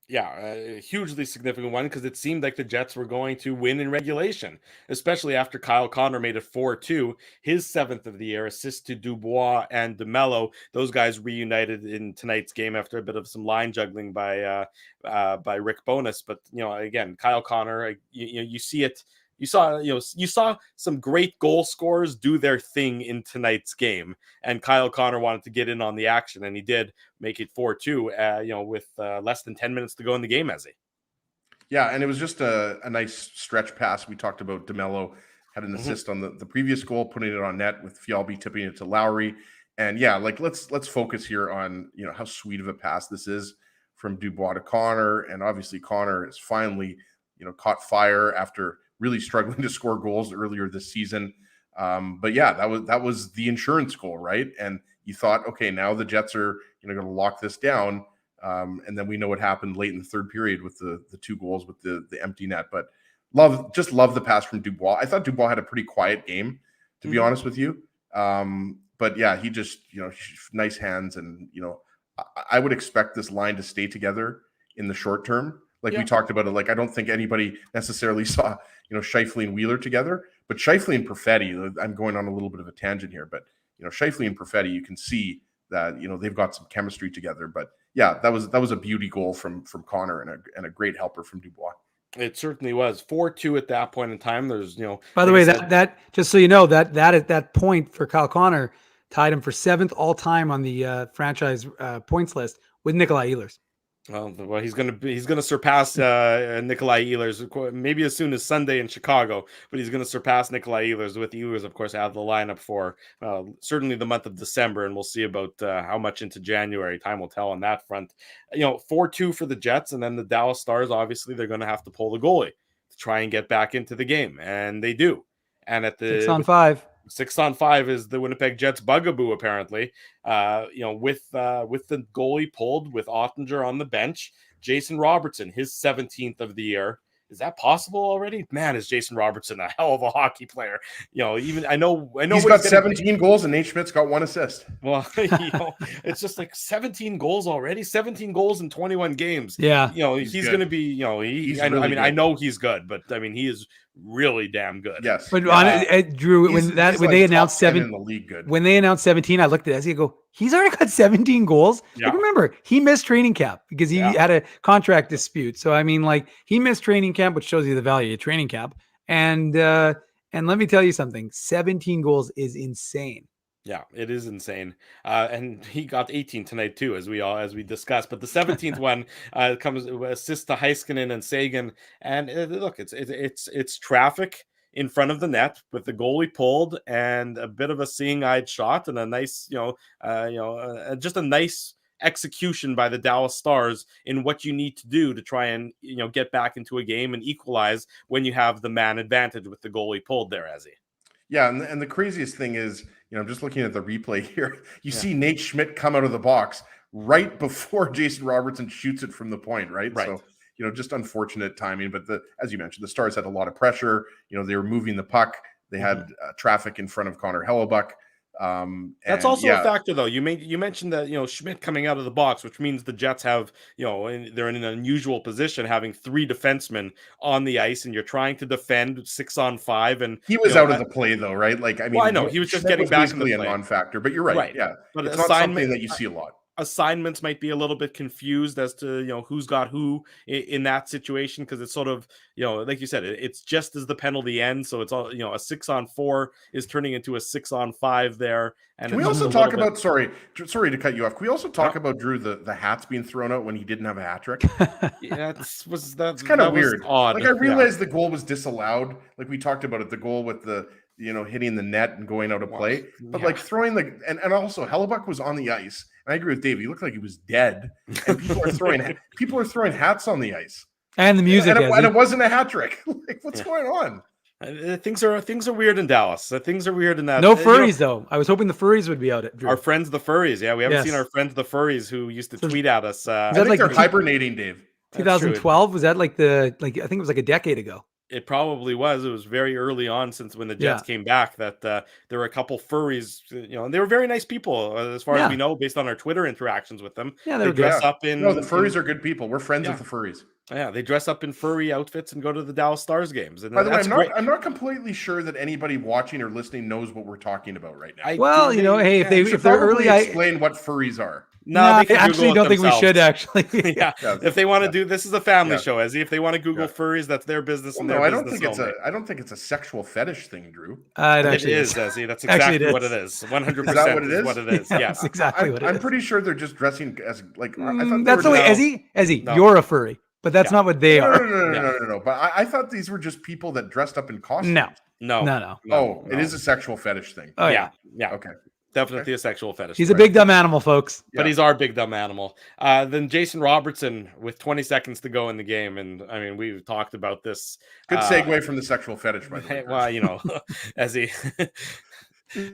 Speaker 2: Yeah, a hugely significant one, because it seemed like the Jets were going to win in regulation, especially after Kyle Connor made it 4-2, his 7th of the year, assist to Dubois and DeMello. Those guys reunited in tonight's game after a bit of some line juggling by Rick Bowness. But again, Kyle Connor, you see it. You saw some great goal scorers do their thing in tonight's game, and Kyle Connor wanted to get in on the action, and he did make it 4-2. With less than 10 minutes to go in the game, as he.
Speaker 3: Yeah, and it was just a nice stretch pass. We talked about DeMello had an assist on the previous goal, putting it on net, with Fjallby tipping it to Lowry. And yeah, like let's focus here on how sweet of a pass this is from Dubois to Connor, and obviously Connor has finally caught fire after really struggling to score goals earlier this season. But yeah, that was the insurance goal, right? And you thought, okay, now the Jets are going to lock this down. And then we know what happened late in the third period with the 2 goals with the empty net. But love the pass from Dubois. I thought Dubois had a pretty quiet game, to be honest with you. But yeah, he just, nice hands. And, I would expect this line to stay together in the short term. Like we talked about it, like I don't think anybody necessarily saw, Scheifele and Wheeler together, but Scheifele and Perfetti, I'm going on a little bit of a tangent here, but, Scheifele and Perfetti, you can see that, they've got some chemistry together. But yeah, that was a beauty goal from Connor, and a great helper from Dubois.
Speaker 2: It certainly was 4-2 at that point in time. There's,
Speaker 4: by the way, that just so you know, that point for Kyle Connor tied him for 7th all time on the franchise points list with Nikolai Ehlers.
Speaker 2: Well, he's gonna surpass Nikolai Ehlers maybe as soon as Sunday in Chicago, but he's gonna surpass Nikolai Ehlers, with Ehlers, of course, out of the lineup for certainly the month of December, and we'll see about how much into January. Time will tell on that front. 4-2 for the Jets, and then the Dallas Stars, obviously they're gonna have to pull the goalie to try and get back into the game, and they do. And at the
Speaker 4: 6-on-5.
Speaker 2: 6-on-5 is the Winnipeg Jets bugaboo, apparently. With the goalie pulled, with Ottinger on the bench, Jason Robertson, his 17th of the year. Is that possible already? Man, is Jason Robertson a hell of a hockey player? Even I know
Speaker 3: he's got 17 goals, and Nate Schmidt's got 1 assist.
Speaker 2: Well, it's just like 17 goals already, 17 goals in 21 games.
Speaker 4: Yeah,
Speaker 2: he's going to be. I know he's good, but I mean, he is really damn good.
Speaker 3: Yes,
Speaker 4: but Drew, when they announced 7
Speaker 3: in the league, good.
Speaker 4: When they announced 17, I looked at it. I go, he's already got 17 goals.
Speaker 2: Yeah.
Speaker 4: Like, remember, he missed training camp because he had a contract dispute. So I mean, like, he missed training camp, which shows you the value of training camp. And let me tell you something: 17 goals is insane.
Speaker 2: Yeah, it is insane. And he got 18 tonight too, as we discussed. But the 17th one comes assist to Heiskanen and Seguin. And look, it's traffic in front of the net with the goalie pulled, and a bit of a seeing-eyed shot, and a nice, just a nice execution by the Dallas Stars in what you need to do to try and get back into a game and equalize when you have the man advantage with the goalie pulled there, as he.
Speaker 3: Yeah, and the craziest thing is, I'm just looking at the replay here. You see Nate Schmidt come out of the box right before Jason Robertson shoots it from the point, right? So, just unfortunate timing. But as you mentioned, the Stars had a lot of pressure. They were moving the puck. They had traffic in front of Connor Hellebuyck.
Speaker 2: That's also a factor, though. You mentioned that Schmidt coming out of the box, which means the Jets have they're in an unusual position having 3 defensemen on the ice, and you're trying to defend 6-on-5. And
Speaker 3: he was out of the play, though, right? Like, I mean,
Speaker 2: well, I know he was just getting back in the play.
Speaker 3: A non-factor, but you're right. Yeah,
Speaker 2: but
Speaker 3: it's not something that you see a lot.
Speaker 2: Assignments might be a little bit confused as to who's got who in that situation, because it's sort of like you said, it's just as the penalty ends, so it's all a 6-on-4 is turning into a 6-on-5 there. And
Speaker 3: can we also talk about sorry to cut you off, can we also talk about Drew the hats being thrown out when he didn't have a hat trick?
Speaker 2: Yeah, it's
Speaker 3: kind of weird.
Speaker 2: Odd.
Speaker 3: Like, I realized the goal was disallowed, like we talked about it, the goal with the hitting the net and going out of play, but like throwing and also Hellebuck was on the ice. And I agree with Dave. He looked like he was dead, and people are throwing hats on the ice,
Speaker 4: and the music,
Speaker 3: and it wasn't a hat trick. Like, what's going on?
Speaker 2: Things are weird in Dallas. Things are weird in that.
Speaker 4: No furries though. I was hoping the furries would be out at Drew.
Speaker 2: Our friends the furries. Yeah, we haven't seen our friends the furries who used to tweet at us.
Speaker 3: I think they're hibernating, Dave.
Speaker 4: 2012 was that I think it was like a decade ago.
Speaker 2: It probably was. It was very early on, since when the Jets came back, that there were a couple furries, and they were very nice people, as far as we know, based on our Twitter interactions with them.
Speaker 4: Yeah,
Speaker 2: they dress up in.
Speaker 3: No, the furries are good people. We're friends with the furries.
Speaker 2: Yeah, they dress up in furry outfits and go to the Dallas Stars games. And
Speaker 3: by the way, I'm not completely sure that anybody watching or listening knows what we're talking about right now.
Speaker 4: Hey, if they're early,
Speaker 3: explain what furries are.
Speaker 4: No, I actually don't think we should. Actually,
Speaker 2: if they want to do this, is a family show, as if they want to Google furries, that's their business.
Speaker 3: Well, no, I don't think it's a sexual fetish thing, Drew.
Speaker 2: It is, Ezzy. That's exactly what it is. 100% is what it is.
Speaker 4: Yeah, that's exactly what it is.
Speaker 3: I'm pretty sure they're just dressing as like. I thought
Speaker 4: that's the way, Ezzy. You're a furry, but that's not what they are.
Speaker 3: No. But I thought these were just people that dressed up in costumes.
Speaker 4: No.
Speaker 3: Oh, it is a sexual fetish thing.
Speaker 4: Oh yeah.
Speaker 3: Okay.
Speaker 2: Definitely a sexual fetish.
Speaker 4: He's a big dumb animal, folks.
Speaker 2: But he's our big dumb animal. Then Jason Robertson with 20 seconds to go in the game. And I mean, we've talked about this.
Speaker 3: Good segue from the sexual fetish, by the way.
Speaker 2: Well, as he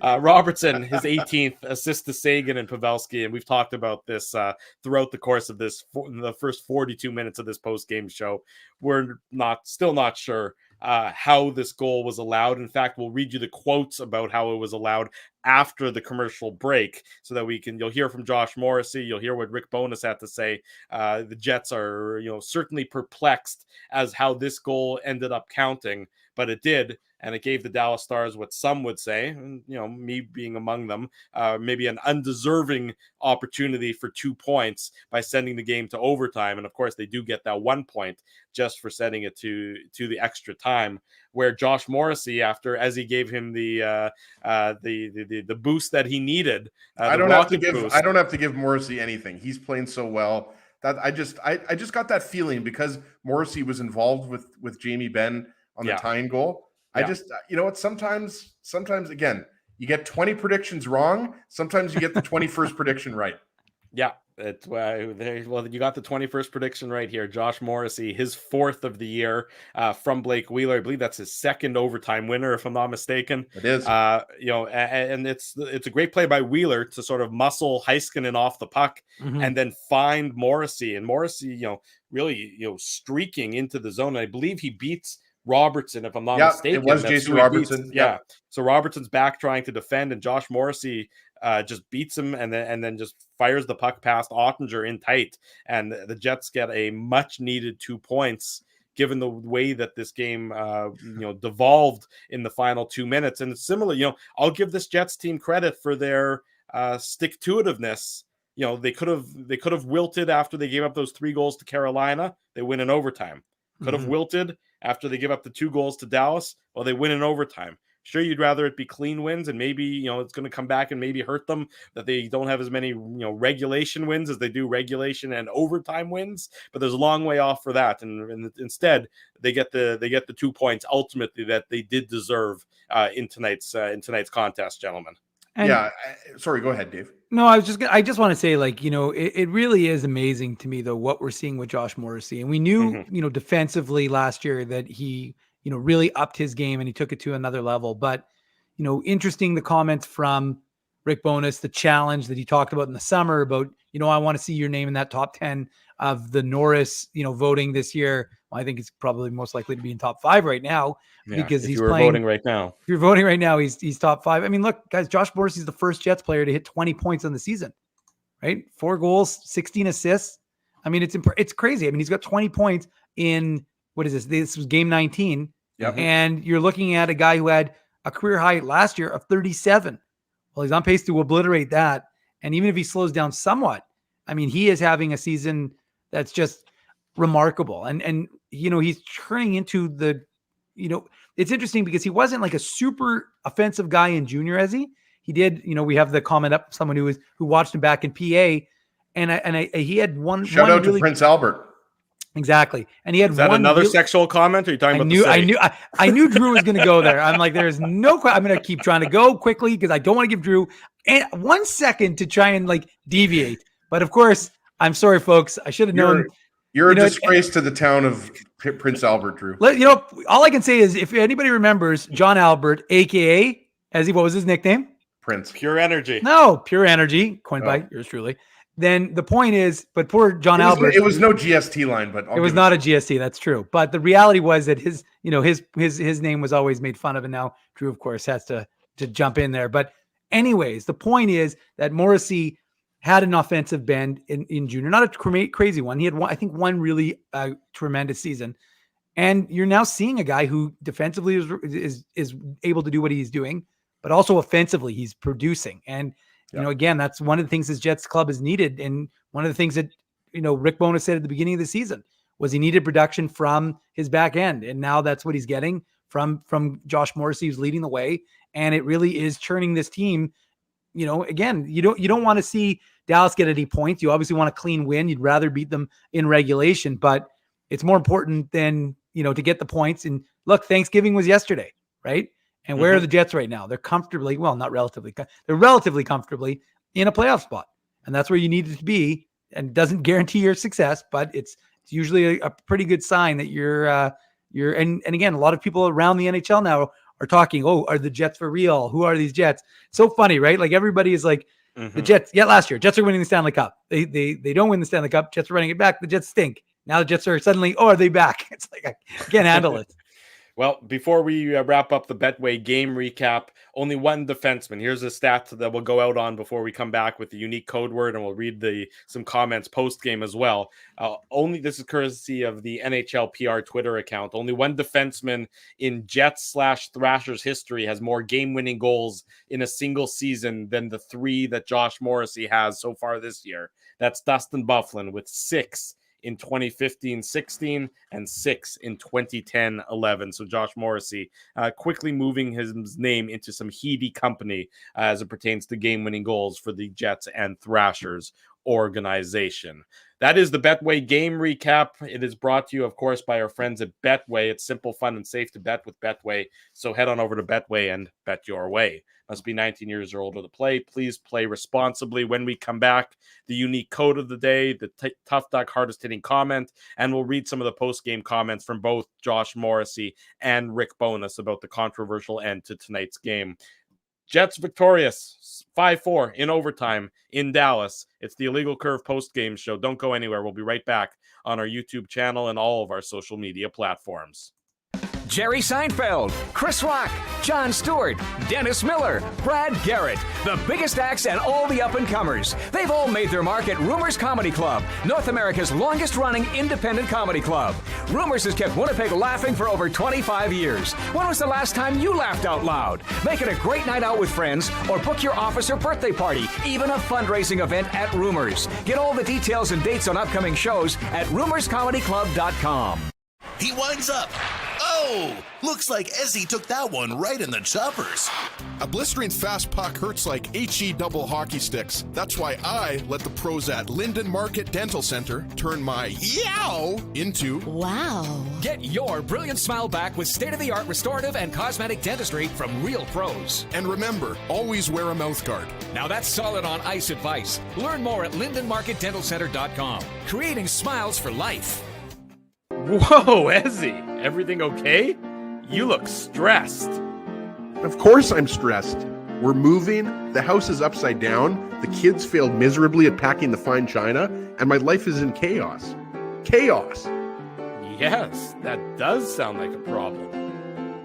Speaker 2: Robertson, his 18th assist to Sagan and Pavelski. And we've talked about this throughout the course of the first 42 minutes of this post-game show. We're still not sure how this goal was allowed. In fact, we'll read you the quotes about how it was allowed after the commercial break, so that you'll hear from Josh Morrissey, you'll hear what Rick Bowness had to say. The Jets are, certainly perplexed as how this goal ended up counting, but it did. And it gave the Dallas Stars what some would say, me being among them, maybe an undeserving opportunity for 2 points by sending the game to overtime. And of course, they do get that 1 point just for sending it to the extra time, where Josh Morrissey, as he gave him the boost that he needed.
Speaker 3: I don't have to give Morrissey anything. He's playing so well that I just got that feeling, because Morrissey was involved with Jamie Benn on the tying goal. I just, sometimes again, you get 20 predictions wrong. Sometimes you get the 21st prediction right.
Speaker 2: Yeah. You got the 21st prediction right here. Josh Morrissey, his 4th of the year from Blake Wheeler. I believe that's his 2nd overtime winner, if I'm not mistaken.
Speaker 3: It is.
Speaker 2: And it's a great play by Wheeler to sort of muscle Heiskanen off the puck and then find Morrissey. And Morrissey, really, streaking into the zone. And I believe he beats Robertson, if I'm not mistaken.
Speaker 3: It was Jason Robertson.
Speaker 2: Yeah. So Robertson's back trying to defend, and Josh Morrissey just beats him and then just fires the puck past Ottinger in tight. And the Jets get a much needed 2 points, given the way that this game devolved in the final 2 minutes. And it's similar, I'll give this Jets team credit for their stick-to-itiveness. They could have wilted after they gave up those 3 goals to Carolina. They win in overtime. Could have wilted after they give up the 2 goals to Dallas. Well, they win in overtime. Sure, you'd rather it be clean wins, and maybe, it's going to come back and maybe hurt them that they don't have as many, regulation wins as they do regulation and overtime wins. But there's a long way off for that, and instead they get the 2 points ultimately that they did deserve in tonight's contest, gentlemen.
Speaker 3: Sorry, go ahead, Dave.
Speaker 4: No, I just want to say, it really is amazing to me, though, what we're seeing with Josh Morrissey. And we knew, defensively last year that he, really upped his game and he took it to another level. But, interesting, the comments from Rick Bowness, the challenge that he talked about in the summer about, I want to see your name in that top 10 of the Norris, voting this year. Well, I think he's probably most likely to be in top 5 right now because
Speaker 2: if
Speaker 4: he's
Speaker 2: you were
Speaker 4: playing
Speaker 2: voting right now.
Speaker 4: If you're voting right now, he's top 5. I mean, look, guys, Josh Morrissey's the first Jets player to hit 20 points on the season, right? 4 goals, 16 assists. I mean, it's crazy. I mean, he's got 20 points in, what is this? This was game 19.
Speaker 3: Yep.
Speaker 4: And you're looking at a guy who had a career high last year of 37. Well, he's on pace to obliterate that. And even if he slows down somewhat, I mean, he is having a season that's just remarkable. And he's turning into the, it's interesting because he wasn't like a super offensive guy in junior as he did. We have the comment up, someone who watched him back in PA. And he had one.
Speaker 3: Shout out to Prince Albert.
Speaker 4: Exactly. And he had
Speaker 2: Is that another sexual comment? Or are you talking about
Speaker 4: I knew Drew was going to go there. I'm like, there's no, I'm going to keep trying to go quickly because I don't want to give Drew 1 second to try and like deviate. But of course, I'm sorry, folks. I should have known.
Speaker 3: You're a disgrace to the town of Prince Albert, Drew.
Speaker 4: All I can say is if anybody remembers John Albert, AKA, what was his nickname?
Speaker 3: Prince.
Speaker 2: Pure Energy.
Speaker 4: No, Pure Energy, coined by yours truly. Then the point is, but poor John Albert.
Speaker 3: It was no GST line, but
Speaker 4: it was not a GST. That's true. But the reality was that his name was always made fun of, and now Drew, of course, has to jump in there. But anyways, the point is that Morrissey had an offensive bend in junior, not a crazy one. He had one really tremendous season, and you're now seeing a guy who defensively is able to do what he's doing, but also offensively he's producing. And again, that's one of the things this Jets club has needed. And one of the things that, Rick Bowness said at the beginning of the season was he needed production from his back end. And now that's what he's getting from Josh Morrissey, who's leading the way. And it really is churning this team. Again, you don't want to see Dallas get any points. You obviously want a clean win. You'd rather beat them in regulation, but it's more important than, to get the points. And look, Thanksgiving was yesterday, right? And where are the Jets right now? They're they're relatively comfortably in a playoff spot. And that's where you need it to be. And it doesn't guarantee your success, but it's usually a pretty good sign that you're and again, a lot of people around the NHL now are talking, are the Jets for real? Who are these Jets? So funny, right? Like everybody is like the Jets. Yeah, last year, Jets are winning the Stanley Cup. They don't win the Stanley Cup. Jets are running it back. The Jets stink. Now the Jets are suddenly, are they back? It's like, I can't handle it.
Speaker 2: Well, before we wrap up the Betway game recap, only one defenseman. Here's a stat that we'll go out on before we come back with the unique code word, and we'll read some comments post-game as well. This is courtesy of the NHL PR Twitter account. Only one defenseman in Jets/Thrashers history has more game-winning goals in a single season than the 3 that Josh Morrissey has so far this year. That's Dustin Byfuglien with 6 in 2015-16 and 6 in 2010-11. So Josh Morrissey quickly moving his name into some heady company as it pertains to game-winning goals for the Jets and Thrashers organization. That is the Betway game recap. It is brought to you, of course, by our friends at Betway. It's simple, fun, and safe to bet with Betway. So head on over to Betway and bet your way. Must be 19 years or older to play. Please play responsibly. When we come back, the unique code of the day, the Tough Duck hardest hitting comment, and we'll read some of the post-game comments from both Josh Morrissey and Rick Bowness about the controversial end to tonight's game. Jets victorious 5-4 in overtime in Dallas. It's the Illegal Curve post-game show. Don't go anywhere. We'll be right back on our YouTube channel and all of our social media platforms.
Speaker 5: Jerry Seinfeld, Chris Rock, Jon Stewart, Dennis Miller, Brad Garrett, the biggest acts and all the up-and-comers. They've all made their mark at Rumors Comedy Club, North America's longest-running independent comedy club. Rumors has kept Winnipeg laughing for over 25 years. When was the last time you laughed out loud? Make it a great night out with friends or book your office or birthday party, even a fundraising event at Rumors. Get all the details and dates on upcoming shows at rumorscomedyclub.com.
Speaker 6: He winds up. Oh, looks like Ezzy took that one right in the choppers.
Speaker 7: A blistering fast puck hurts like HE double hockey sticks. That's why I let the pros at Linden Market Dental Center turn my yow into
Speaker 8: wow.
Speaker 5: Get your brilliant smile back with state-of-the-art restorative and cosmetic dentistry from real pros.
Speaker 7: And remember, always wear a mouth guard.
Speaker 5: Now that's solid on ice advice. Learn more at lindenmarketdentalcenter.com. Creating smiles for life.
Speaker 2: Whoa, Ezzy, everything okay? You look stressed.
Speaker 3: Of course I'm stressed. We're moving, the house is upside down, the kids failed miserably at packing the fine china, and my life is in chaos. Chaos.
Speaker 2: Yes, that does sound like a problem.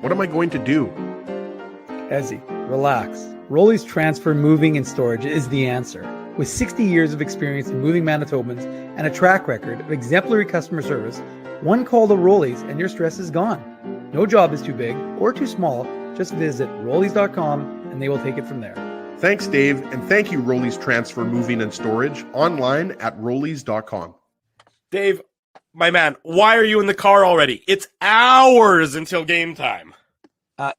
Speaker 3: What am I going to do?
Speaker 4: Ezzy, relax. Rolly's Transfer Moving and Storage is the answer. With 60 years of experience in moving Manitobans and a track record of exemplary customer service, one call to Rolly's and your stress is gone. No job is too big or too small. Just visit rollys.com and they will take it from there.
Speaker 3: Thanks, Dave, and thank you, Rolly's Transfer Moving and Storage, online at rollys.com.
Speaker 2: Dave, my man, why are you in the car already? It's hours until game time.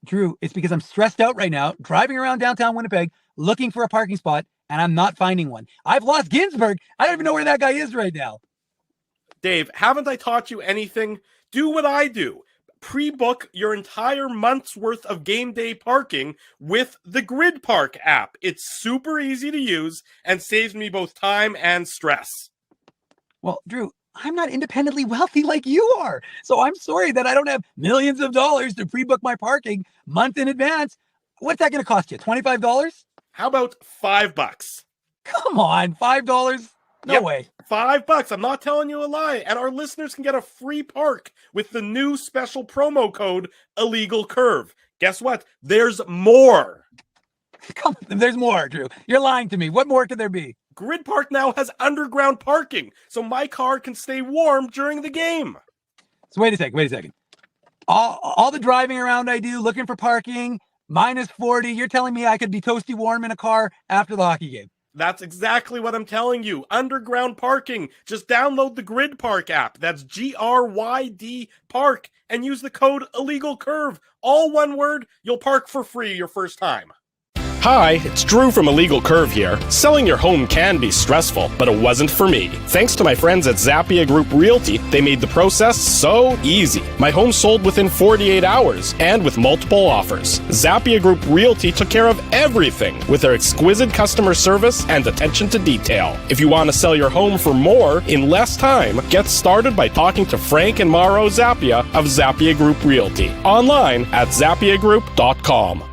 Speaker 4: Drew, it's because I'm stressed out right now, driving around downtown Winnipeg, looking for a parking spot, and I'm not finding one. I've lost Ginsburg. I don't even know where that guy is right now.
Speaker 2: Dave, haven't I taught you anything? Do what I do. Pre-book your entire month's worth of game day parking with the Grid Park app. It's super easy to use and saves me both time and stress.
Speaker 4: Well, Drew, I'm not independently wealthy like you are. So I'm sorry that I don't have millions of dollars to pre-book my parking month in advance. What's that going to cost you? $25?
Speaker 2: How about $5?
Speaker 4: Come on, $5? No way.
Speaker 2: $5. I'm not telling you a lie. And our listeners can get a free park with the new special promo code Illegal Curve. Guess what? There's more.
Speaker 4: Come on, there's more, Drew. You're lying to me. What more could there be?
Speaker 2: Grid Park now has underground parking, so my car can stay warm during the game.
Speaker 4: So wait a second. All the driving around I do, looking for parking, minus 40, you're telling me I could be toasty warm in a car after the hockey game?
Speaker 2: That's exactly what I'm telling you. Underground parking. Just download the Grid Park app. That's GRYD Park and use the code Illegal Curve. All one word. You'll park for free your first time.
Speaker 8: Hi, it's Drew from Illegal Curve here. Selling your home can be stressful, but it wasn't for me. Thanks to my friends at Zappia Group Realty, they made the process so easy. My home sold within 48 hours and with multiple offers. Zappia Group Realty took care of everything with their exquisite customer service and attention to detail. If you want to sell your home for more in less time, get started by talking to Frank and Mauro Zappia of Zappia Group Realty. Online at zappiagroup.com.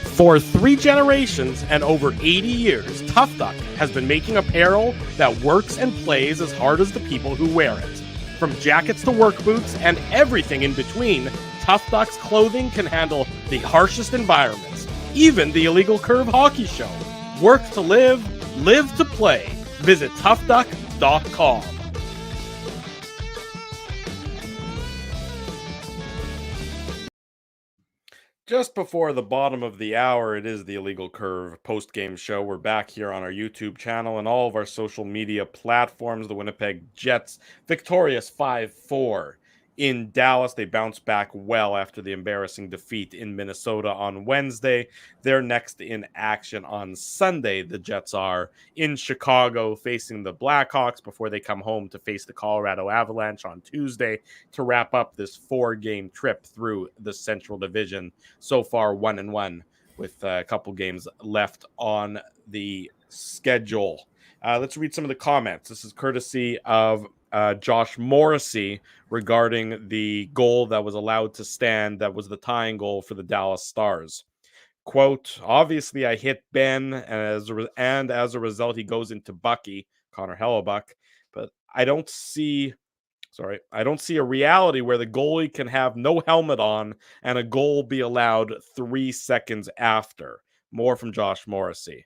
Speaker 2: For 3 generations and over 80 years, Tough Duck has been making apparel that works and plays as hard as the people who wear it. From jackets to work boots and everything in between, Tough Duck's clothing can handle the harshest environments, even the Illegal Curve hockey show. Work to live, live to play. Visit toughduck.com. Just before the bottom of the hour, it is the Illegal Curve post-game show. We're back here on our YouTube channel and all of our social media platforms. The Winnipeg Jets victorious 5-4 in Dallas. They bounced back well after the embarrassing defeat in Minnesota on Wednesday. They're next in action on Sunday. The Jets are in Chicago facing the Blackhawks before they come home to face the Colorado Avalanche on Tuesday to wrap up this 4-game trip through the Central Division. So far 1-1 with a couple games left on the schedule. Let's read some of the comments. This is courtesy of Josh Morrissey regarding the goal that was allowed to stand. That was the tying goal for the Dallas Stars. Quote, obviously I hit Ben and as a result he goes into Bucky, Connor Hellebuck, but I don't see a reality where the goalie can have no helmet on and a goal be allowed 3 seconds after. More from Josh Morrissey.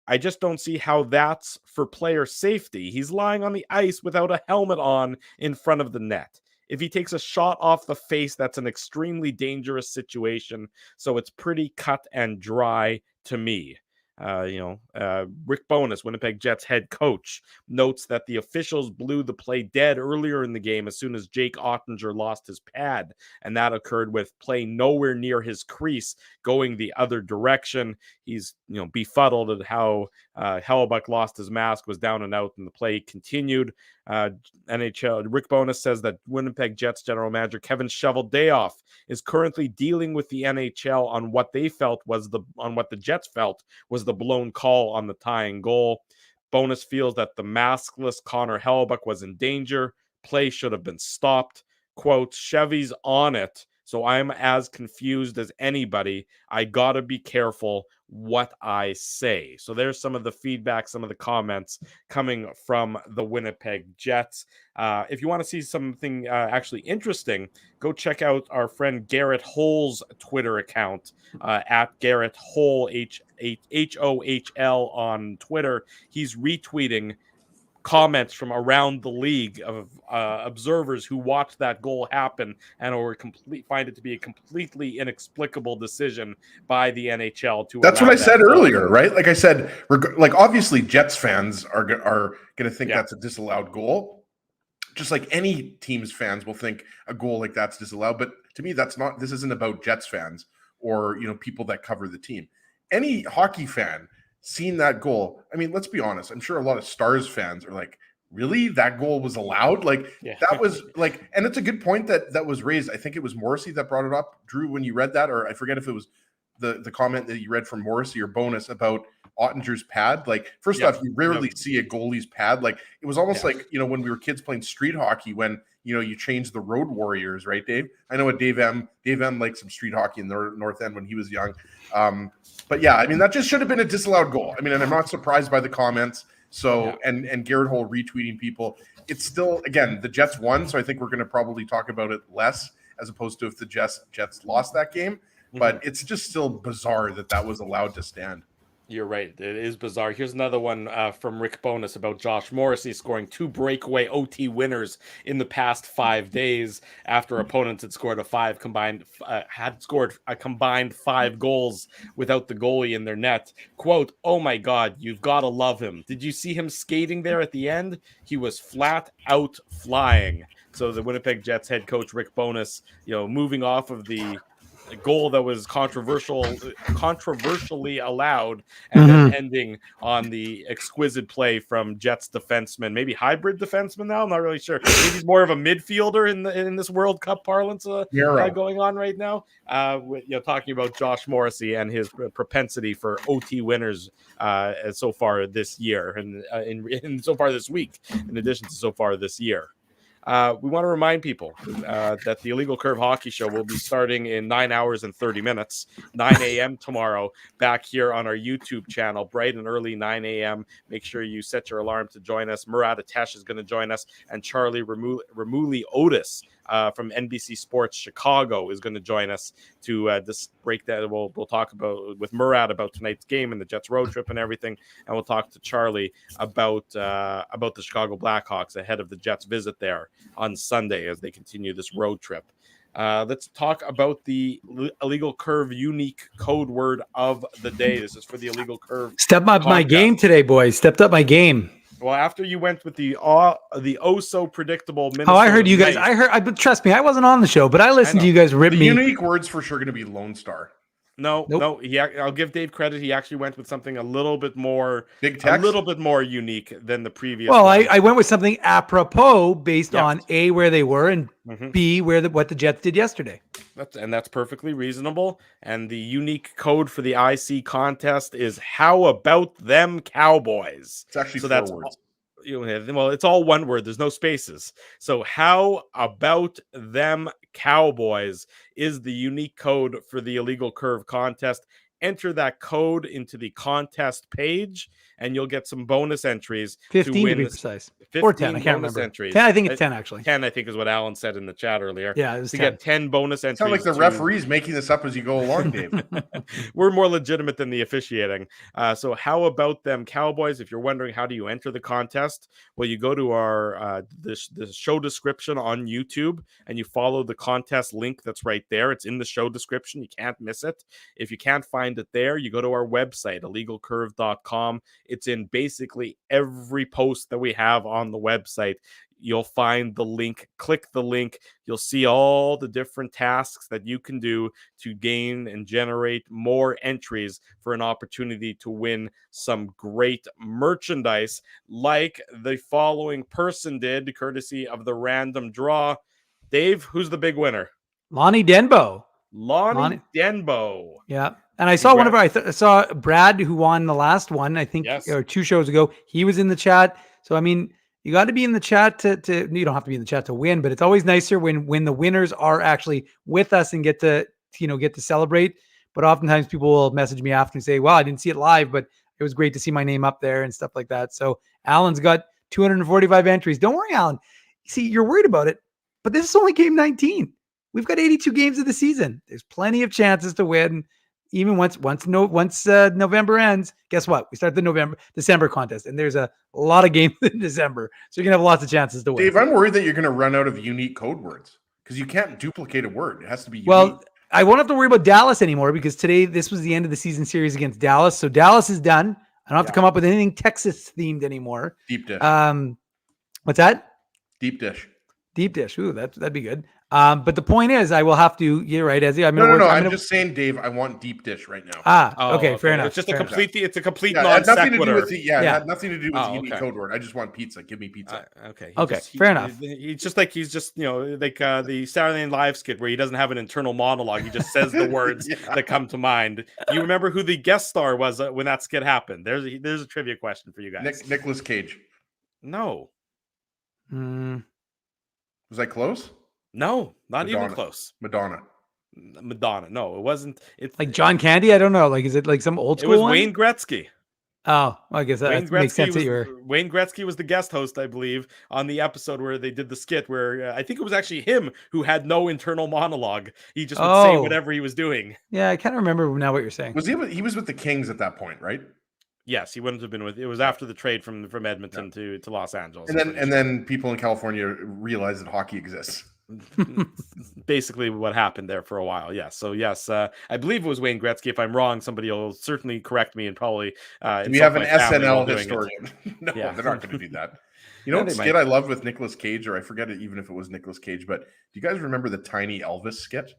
Speaker 2: I just don't see how that's for player safety. He's lying on the ice without a helmet on in front of the net. If he takes a shot off the face, that's an extremely dangerous situation. So it's pretty cut and dry to me. Rick Bowness, Winnipeg Jets head coach, notes that the officials blew the play dead earlier in the game as soon as Jake Ottinger lost his pad, and that occurred with play nowhere near his crease going the other direction. He's befuddled at how Hellebuck lost his mask, was down and out, and the play continued. NHL Rick Bowness says that Winnipeg Jets general manager Kevin Shovel-Dayoff is currently dealing with the NHL on what the Jets felt was the blown call on the tying goal. Bowness feels that the maskless Connor Hellebuck was in danger. Play should have been stopped. Quote, Chevy's on it, so I'm as confused as anybody. I gotta be careful. what I say. So there's some of the feedback, some of the comments coming from the Winnipeg Jets. If you want to see something actually interesting, go check out our friend Garrett Hole's Twitter account at Garrett Hole, Hohl on Twitter. He's retweeting comments from around the league of observers who watched that goal happen and find it to be a completely inexplicable decision by the NHL to.
Speaker 3: That's what I said earlier, right? Like I said, like obviously Jets fans are going to think that's a disallowed goal. Just like any team's fans will think a goal like that's disallowed. But to me, this isn't about Jets fans or, people that cover the team. Any hockey fan seeing that goal, I mean, let's be honest. I'm sure a lot of Stars fans are like, really? That goal was allowed? That was like, and it's a good point that was raised. I think it was Morrissey that brought it up. Drew, when you read that, or I forget if it was the comment that you read from Morrissey or Bonus about Ottinger's pad. Like, first off, you rarely see a goalie's pad. Like, it was almost like, when we were kids playing street hockey, when, you changed the Road Warriors, right, Dave? I know what Dave M liked some street hockey in the North End when he was young. But yeah, I mean, that just should have been a disallowed goal. I mean, and I'm not surprised by the comments. So, and Garrett Hole retweeting people. It's still, again, the Jets won. So I think we're going to probably talk about it less as opposed to if the Jets lost that game. But it's just still bizarre that was allowed to stand.
Speaker 2: You're right. It is bizarre. Here's another one from Rick Bonus about Josh Morrissey scoring 2 breakaway OT winners in the past 5 days after opponents had scored a combined 5 goals without the goalie in their net. Quote, "Oh my God, you've got to love him. Did you see him skating there at the end? He was flat out flying." So the Winnipeg Jets head coach Rick Bonus, moving off of the goal that was controversially allowed, and then ending on the exquisite play from Jets defenseman, maybe hybrid defenseman now. I'm not really sure. Maybe he's more of a midfielder in this World Cup parlance going on right now. Talking about Josh Morrissey and his propensity for OT winners so far this year, and so far this week, in addition to so far this year. We want to remind people that the Illegal Curve Hockey Show will be starting in 9 hours and 30 minutes, 9 a.m. tomorrow, back here on our YouTube channel, bright and early 9 a.m. Make sure you set your alarm to join us. Murat Atesh is going to join us, and Charlie Ramuli Otis from NBC Sports Chicago is going to join us to break that. We'll talk with Murat about tonight's game and the Jets road trip and everything, and we'll talk to Charlie about the Chicago Blackhawks ahead of the Jets visit there on Sunday as they continue this road trip. Let's talk about the Illegal Curve unique code word of the day. This is for the Illegal Curve.
Speaker 4: Step up my game today, boys. Stepped up my game.
Speaker 2: Well, after you went with the so predictable Minnesota.
Speaker 4: Oh, I heard you guys. Trust me, I wasn't on the show, but I listened to you guys rip
Speaker 3: the
Speaker 4: me.
Speaker 3: Unique words for sure going to be Lone Star.
Speaker 2: No. I'll give Dave credit. He actually went with something a little bit more
Speaker 3: big text,
Speaker 2: a little bit more unique than the previous.
Speaker 4: Well, I went with something apropos based on A, where they were, and B, what the Jets did yesterday.
Speaker 2: That's perfectly reasonable. And the unique code for the IC contest is "How about them Cowboys?"
Speaker 3: It's actually 4 words.
Speaker 2: Well, it's all one word. There's no spaces. So "How about them Cowboys" is the unique code for the Illegal Curve contest. Enter that code into the contest page, and you'll get some bonus entries.
Speaker 4: 15 to be precise. Or 10, I can't remember.
Speaker 2: Entries.
Speaker 4: 10, I think it's 10, actually.
Speaker 2: 10, I think, is what Alan said in the chat earlier.
Speaker 4: Yeah, it was 10.
Speaker 2: Get 10 bonus entries.
Speaker 3: Sound like the referee's making this up as you go along, Dave.
Speaker 2: We're more legitimate than the officiating. So how about them Cowboys? If you're wondering how do you enter the contest, well, you go to our this show description on YouTube, and you follow the contest link that's right there. It's in the show description. You can't miss it. If you can't find it there, you go to our website, illegalcurve.com. It's in basically every post that we have on the website. You'll find the link. Click the link. You'll see all the different tasks that you can do to gain and generate more entries for an opportunity to win some great merchandise like the following person did, courtesy of the random draw. Dave, who's the big winner?
Speaker 4: Lonnie Denbo.
Speaker 2: Lonnie Denbo.
Speaker 4: Yeah. And I saw one of our, I saw Brad, who won the last one, I think, or 2 shows ago. He was in the chat. So, I mean, you got to be in the chat to you don't have to be in the chat to win, but it's always nicer when the winners are actually with us and get to celebrate. but oftentimes people will message me after and say, "Wow, I didn't see it live, but it was great to see my name up there," and stuff like that. So Alan's got 245 entries. Don't worry, Alan. See, you're worried about it, but this is only game 19. We've got 82 games of the season. There's plenty of chances to win. Even once November ends, guess what? We start the December contest, and there's a lot of games in December, so you're gonna have lots of chances to win.
Speaker 3: Dave, I'm worried that you're gonna run out of unique code words because you can't duplicate a word. It has to be unique.
Speaker 4: Well, I won't have to worry about Dallas anymore because this was the end of the season series against Dallas, so Dallas is done. I don't have to come up with anything Texas themed anymore.
Speaker 3: Deep dish.
Speaker 4: What's that?
Speaker 3: Deep dish.
Speaker 4: Deep dish. Ooh, that'd be good. But the point is, I will have to. You're right, Ezzy.
Speaker 3: I'm just saying, Dave. I want deep dish right now.
Speaker 4: Okay, fair enough.
Speaker 2: It's just
Speaker 4: fair
Speaker 2: a complete.
Speaker 4: enough.
Speaker 2: It's a complete
Speaker 3: Yeah, it
Speaker 2: non
Speaker 3: had nothing to do
Speaker 2: sequitur.
Speaker 3: with it had nothing to do with the unique code word. I just want pizza. Give me pizza.
Speaker 2: Okay.
Speaker 4: Fair enough.
Speaker 2: He's just like the Saturday Night Live skit where he doesn't have an internal monologue. He just says the words that come to mind. You remember who the guest star was when that skit happened? There's a trivia question for you guys.
Speaker 3: Nicolas Cage.
Speaker 2: No.
Speaker 3: Was I close?
Speaker 2: No, not
Speaker 3: Madonna.
Speaker 2: even close.
Speaker 3: Madonna.
Speaker 2: No, it wasn't. It's
Speaker 4: Like John Candy. I don't know. Like, is it like some old
Speaker 2: it
Speaker 4: school
Speaker 2: was
Speaker 4: one?
Speaker 2: Wayne Gretzky.
Speaker 4: Oh, I guess that makes sense.
Speaker 2: Wayne Gretzky was the guest host, I believe, on the episode where they did the skit where I think it was actually him who had no internal monologue. He just would say whatever he was doing.
Speaker 4: Yeah, I can't remember now what you're saying.
Speaker 3: Was he was with the Kings at that point, right?
Speaker 2: Yes, he wouldn't have been with. It was after the trade from Edmonton to Los Angeles.
Speaker 3: And then people in California realized that hockey exists.
Speaker 2: Basically what happened there for a while. Yes. So yes, I believe it was Wayne Gretzky. If I'm wrong, somebody will certainly correct me and probably
Speaker 3: we have an SNL historian. No, they're not going to do that. You know what skit I loved with Nicolas Cage, or I forget it even if it was Nicolas Cage, but do you guys remember the Tiny Elvis skit?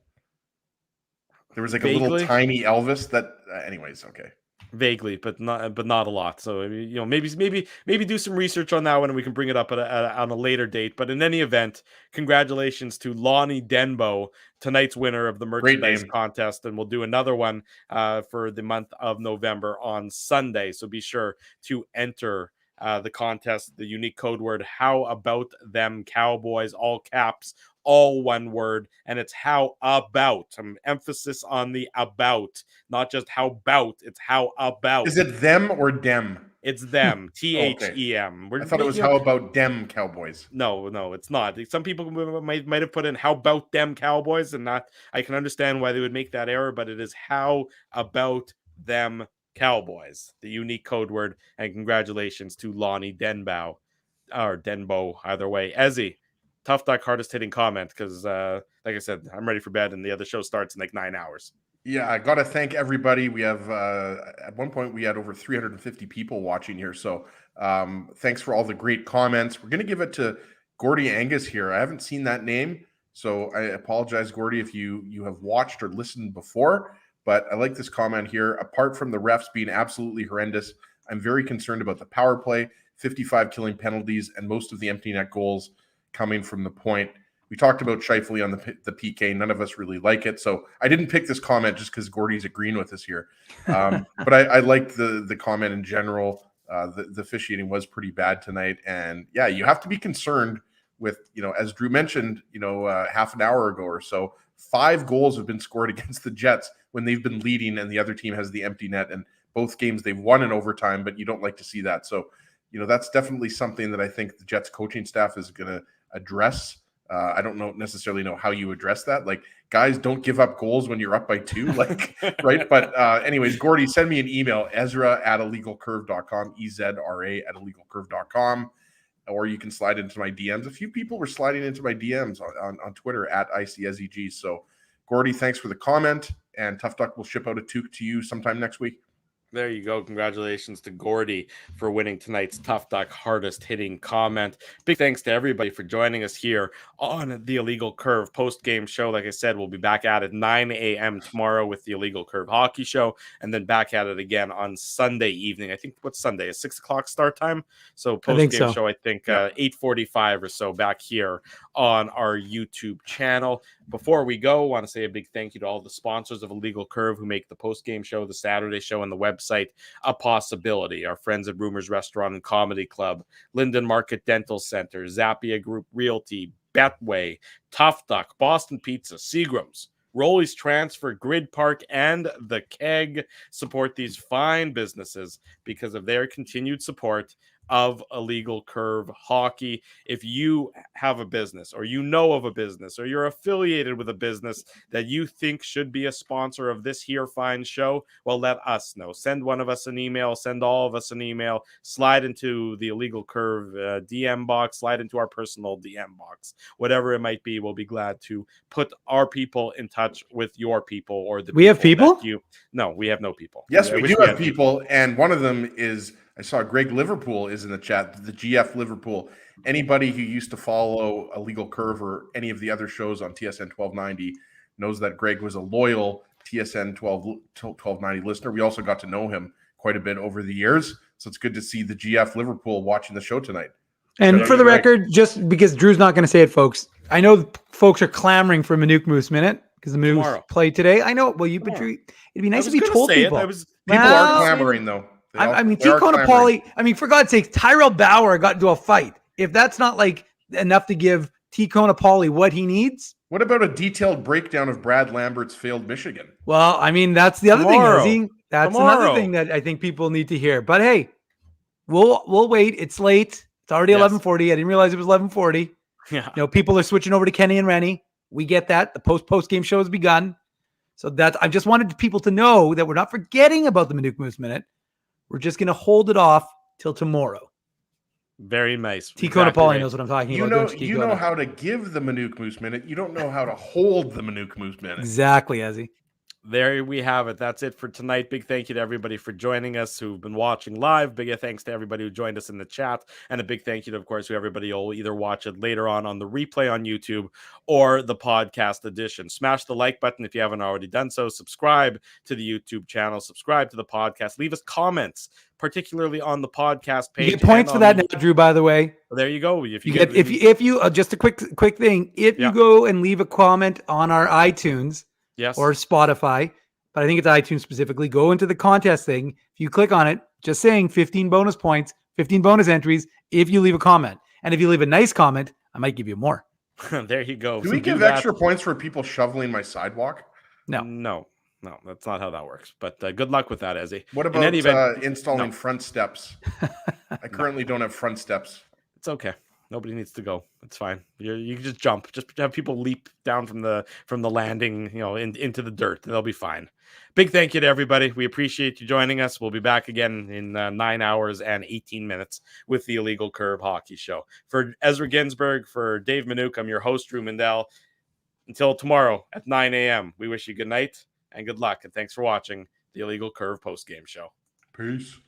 Speaker 3: There was like a little tiny Elvis that anyways, okay.
Speaker 2: Vaguely, but not a lot. So maybe do some research on that one, and we can bring it up on a later date. But in any event, congratulations to Lonnie Denbo, tonight's winner of the merchandise contest, and we'll do another one for the month of November on Sunday. So be sure to enter the contest. The unique code word: "How about them Cowboys?" All caps. All one word, and it's how about. Emphasis on the about, not just how about. It's how about.
Speaker 3: Is it them or dem?
Speaker 2: It's them. THEM.
Speaker 3: I thought it was how about dem Cowboys.
Speaker 2: No, it's not. Some people might have put in how about them Cowboys, and not. I can understand why they would make that error, but it is how about them Cowboys. The unique code word, and congratulations to Lonnie Denbo, or Denbo, either way. Ezzy. Tough Duck hardest hitting comment because, like I said, I'm ready for bed and the other show starts in like 9 hours.
Speaker 3: Yeah, I got to thank everybody. We have, at one point, we had over 350 people watching here. So thanks for all the great comments. We're going to give it to Gordy Angus here. I haven't seen that name. So I apologize, Gordy, if you have watched or listened before. But I like this comment here. Apart from the refs being absolutely horrendous, I'm very concerned about the power play, 55 killing penalties, and most of the empty net goals coming from the point. We talked about Scheifele on the PK. None of us really like it. So I didn't pick this comment just because Gordy's agreeing with us here. But I liked the comment in general. The officiating was pretty bad tonight. And yeah, you have to be concerned with, as Drew mentioned, half an hour ago or so, 5 goals have been scored against the Jets when they've been leading and the other team has the empty net. And both games they've won in overtime, but you don't like to see that. So, that's definitely something that I think the Jets coaching staff is going to address. I don't necessarily know how you address that. Like, guys, don't give up goals when you're up by 2, right? But anyways, Gordy, send me an email, Ezra@illegalcurve.com, EZRA@illegalcurve.com, or you can slide into my DMs. A few people were sliding into my DMs on Twitter @ICSEG. So, Gordy, thanks for the comment, and Tough Duck will ship out a toque to you sometime next week.
Speaker 2: There you go. Congratulations to Gordy for winning tonight's Tough Duck hardest hitting comment. Big thanks to everybody for joining us here on the Illegal Curve post-game show. Like I said, we'll be back at it 9 a.m. tomorrow with the Illegal Curve hockey show, and then back at it again on Sunday evening. I think what's Sunday? A 6 o'clock start time. So post-game show, I think 8:45 or so back here on our YouTube channel. Before we go, I want to say a big thank you to all the sponsors of Illegal Curve who make the post-game show, the Saturday show, and the website a possibility. Our friends at Rumors Restaurant and Comedy Club, Linden Market Dental Center, Zappia Group Realty, Betway, Tough Duck, Boston Pizza, Seagram's, Rolly's Transfer, Grid Park, and The Keg. Support these fine businesses because of their continued support of Illegal Curve Hockey. If you have a business, or you know of a business, or you're affiliated with a business that you think should be a sponsor of this here fine show, well, let us know. Send one of us an email, send all of us an email, slide into the Illegal Curve DM box, slide into our personal DM box, whatever it might be. We'll be glad to put our people in touch with your people, or the
Speaker 4: We have people?
Speaker 2: that No, we have no people.
Speaker 3: Yes,
Speaker 2: I
Speaker 3: we
Speaker 2: wish
Speaker 3: do
Speaker 2: had
Speaker 3: have people, and one of them is, I saw Greg Liverpool is in the chat, the GF Liverpool. Anybody who used to follow Illegal Curve or any of the other shows on TSN 1290 knows that Greg was a loyal TSN 1290 listener. We also got to know him quite a bit over the years, so it's good to see the GF Liverpool watching the show tonight.
Speaker 4: And
Speaker 3: Shout
Speaker 4: for
Speaker 3: out
Speaker 4: the
Speaker 3: to Greg.
Speaker 4: record, just because Drew's not going to say it, folks, I know folks are clamoring for Manuk Moose Minute because the Moose
Speaker 2: Tomorrow.
Speaker 4: played today. I know. Well,
Speaker 2: Tomorrow.
Speaker 4: Drew, it'd be nice
Speaker 2: I
Speaker 4: if
Speaker 2: was
Speaker 4: you
Speaker 2: gonna
Speaker 4: told
Speaker 2: say
Speaker 4: people.
Speaker 2: it.
Speaker 3: People
Speaker 4: Well,
Speaker 3: are clamoring, though.
Speaker 4: I mean,
Speaker 3: They are
Speaker 4: T.
Speaker 3: clamoring.
Speaker 4: Conopoli, I mean, for God's sake, Tyrell Bauer got into a fight. If that's not like enough to give T. Conopoli what he needs,
Speaker 3: What about a detailed breakdown of Brad Lambert's failed Michigan?
Speaker 4: well, I mean, that's the other
Speaker 2: Tomorrow.
Speaker 4: thing, Izzy. That's
Speaker 2: Tomorrow.
Speaker 4: another thing that I think people need to hear. But hey, we'll wait. It's late. It's already
Speaker 2: Yes.
Speaker 4: 11:40. I didn't realize it was 11:40.
Speaker 2: Yeah.
Speaker 4: You know, people are switching over to Kenny and Rennie. We get that. The post game show has begun. So that's, I just wanted people to know that we're not forgetting about the Manuk Moose Minute. We're just going to hold it off till tomorrow.
Speaker 2: Very nice.
Speaker 4: T.
Speaker 2: Exactly
Speaker 4: Conopoli
Speaker 2: right.
Speaker 4: knows what I'm talking
Speaker 3: You
Speaker 4: about.
Speaker 3: know,
Speaker 4: don't you, T.
Speaker 3: you know
Speaker 4: Cona?
Speaker 3: how to give the Manuk Moose Minute. You don't know how to hold the Manuk Moose Minute.
Speaker 4: Exactly, Ezzy.
Speaker 2: There we have it. That's it for tonight. Big thank you to everybody for joining us who've been watching live. Big thanks to everybody who joined us in the chat. And a big thank you to, of course, to everybody who will either watch it later on the replay on YouTube or the podcast edition. Smash the like button if you haven't already done so. Subscribe to the YouTube channel. Subscribe to the podcast. Leave us comments, particularly on the podcast page.
Speaker 4: You get points for that now, Drew, by the way.
Speaker 2: There you go. If
Speaker 4: You get if you just a quick thing, if
Speaker 2: Yeah.
Speaker 4: you go and leave a comment on our iTunes
Speaker 2: yes,
Speaker 4: or Spotify, but I think it's iTunes specifically, go into the contest thing. If you click on it, just saying 15 bonus points, 15 bonus entries if you leave a comment. And if you leave a nice comment, I might give you more.
Speaker 2: there you go.
Speaker 3: Do
Speaker 2: So
Speaker 3: we give
Speaker 2: that.
Speaker 3: extra points for people shoveling my sidewalk?
Speaker 2: No, that's not how that works. But good luck with that, Ezzy.
Speaker 3: What
Speaker 2: In
Speaker 3: about
Speaker 2: any event,
Speaker 3: installing
Speaker 2: no.
Speaker 3: front steps? I currently don't have front steps.
Speaker 2: It's okay. Nobody needs to go. It's fine. You can just jump. Just have people leap down from the landing, into the dirt. They'll be fine. Big thank you to everybody. We appreciate you joining us. We'll be back again in 9 hours and 18 minutes with the Illegal Curve Hockey Show. For Ezra Ginsburg, for Dave Manuk, I'm your host, Drew Mandel. Until tomorrow at 9 a.m., we wish you good night and good luck. And thanks for watching the Illegal Curve postgame show.
Speaker 3: Peace.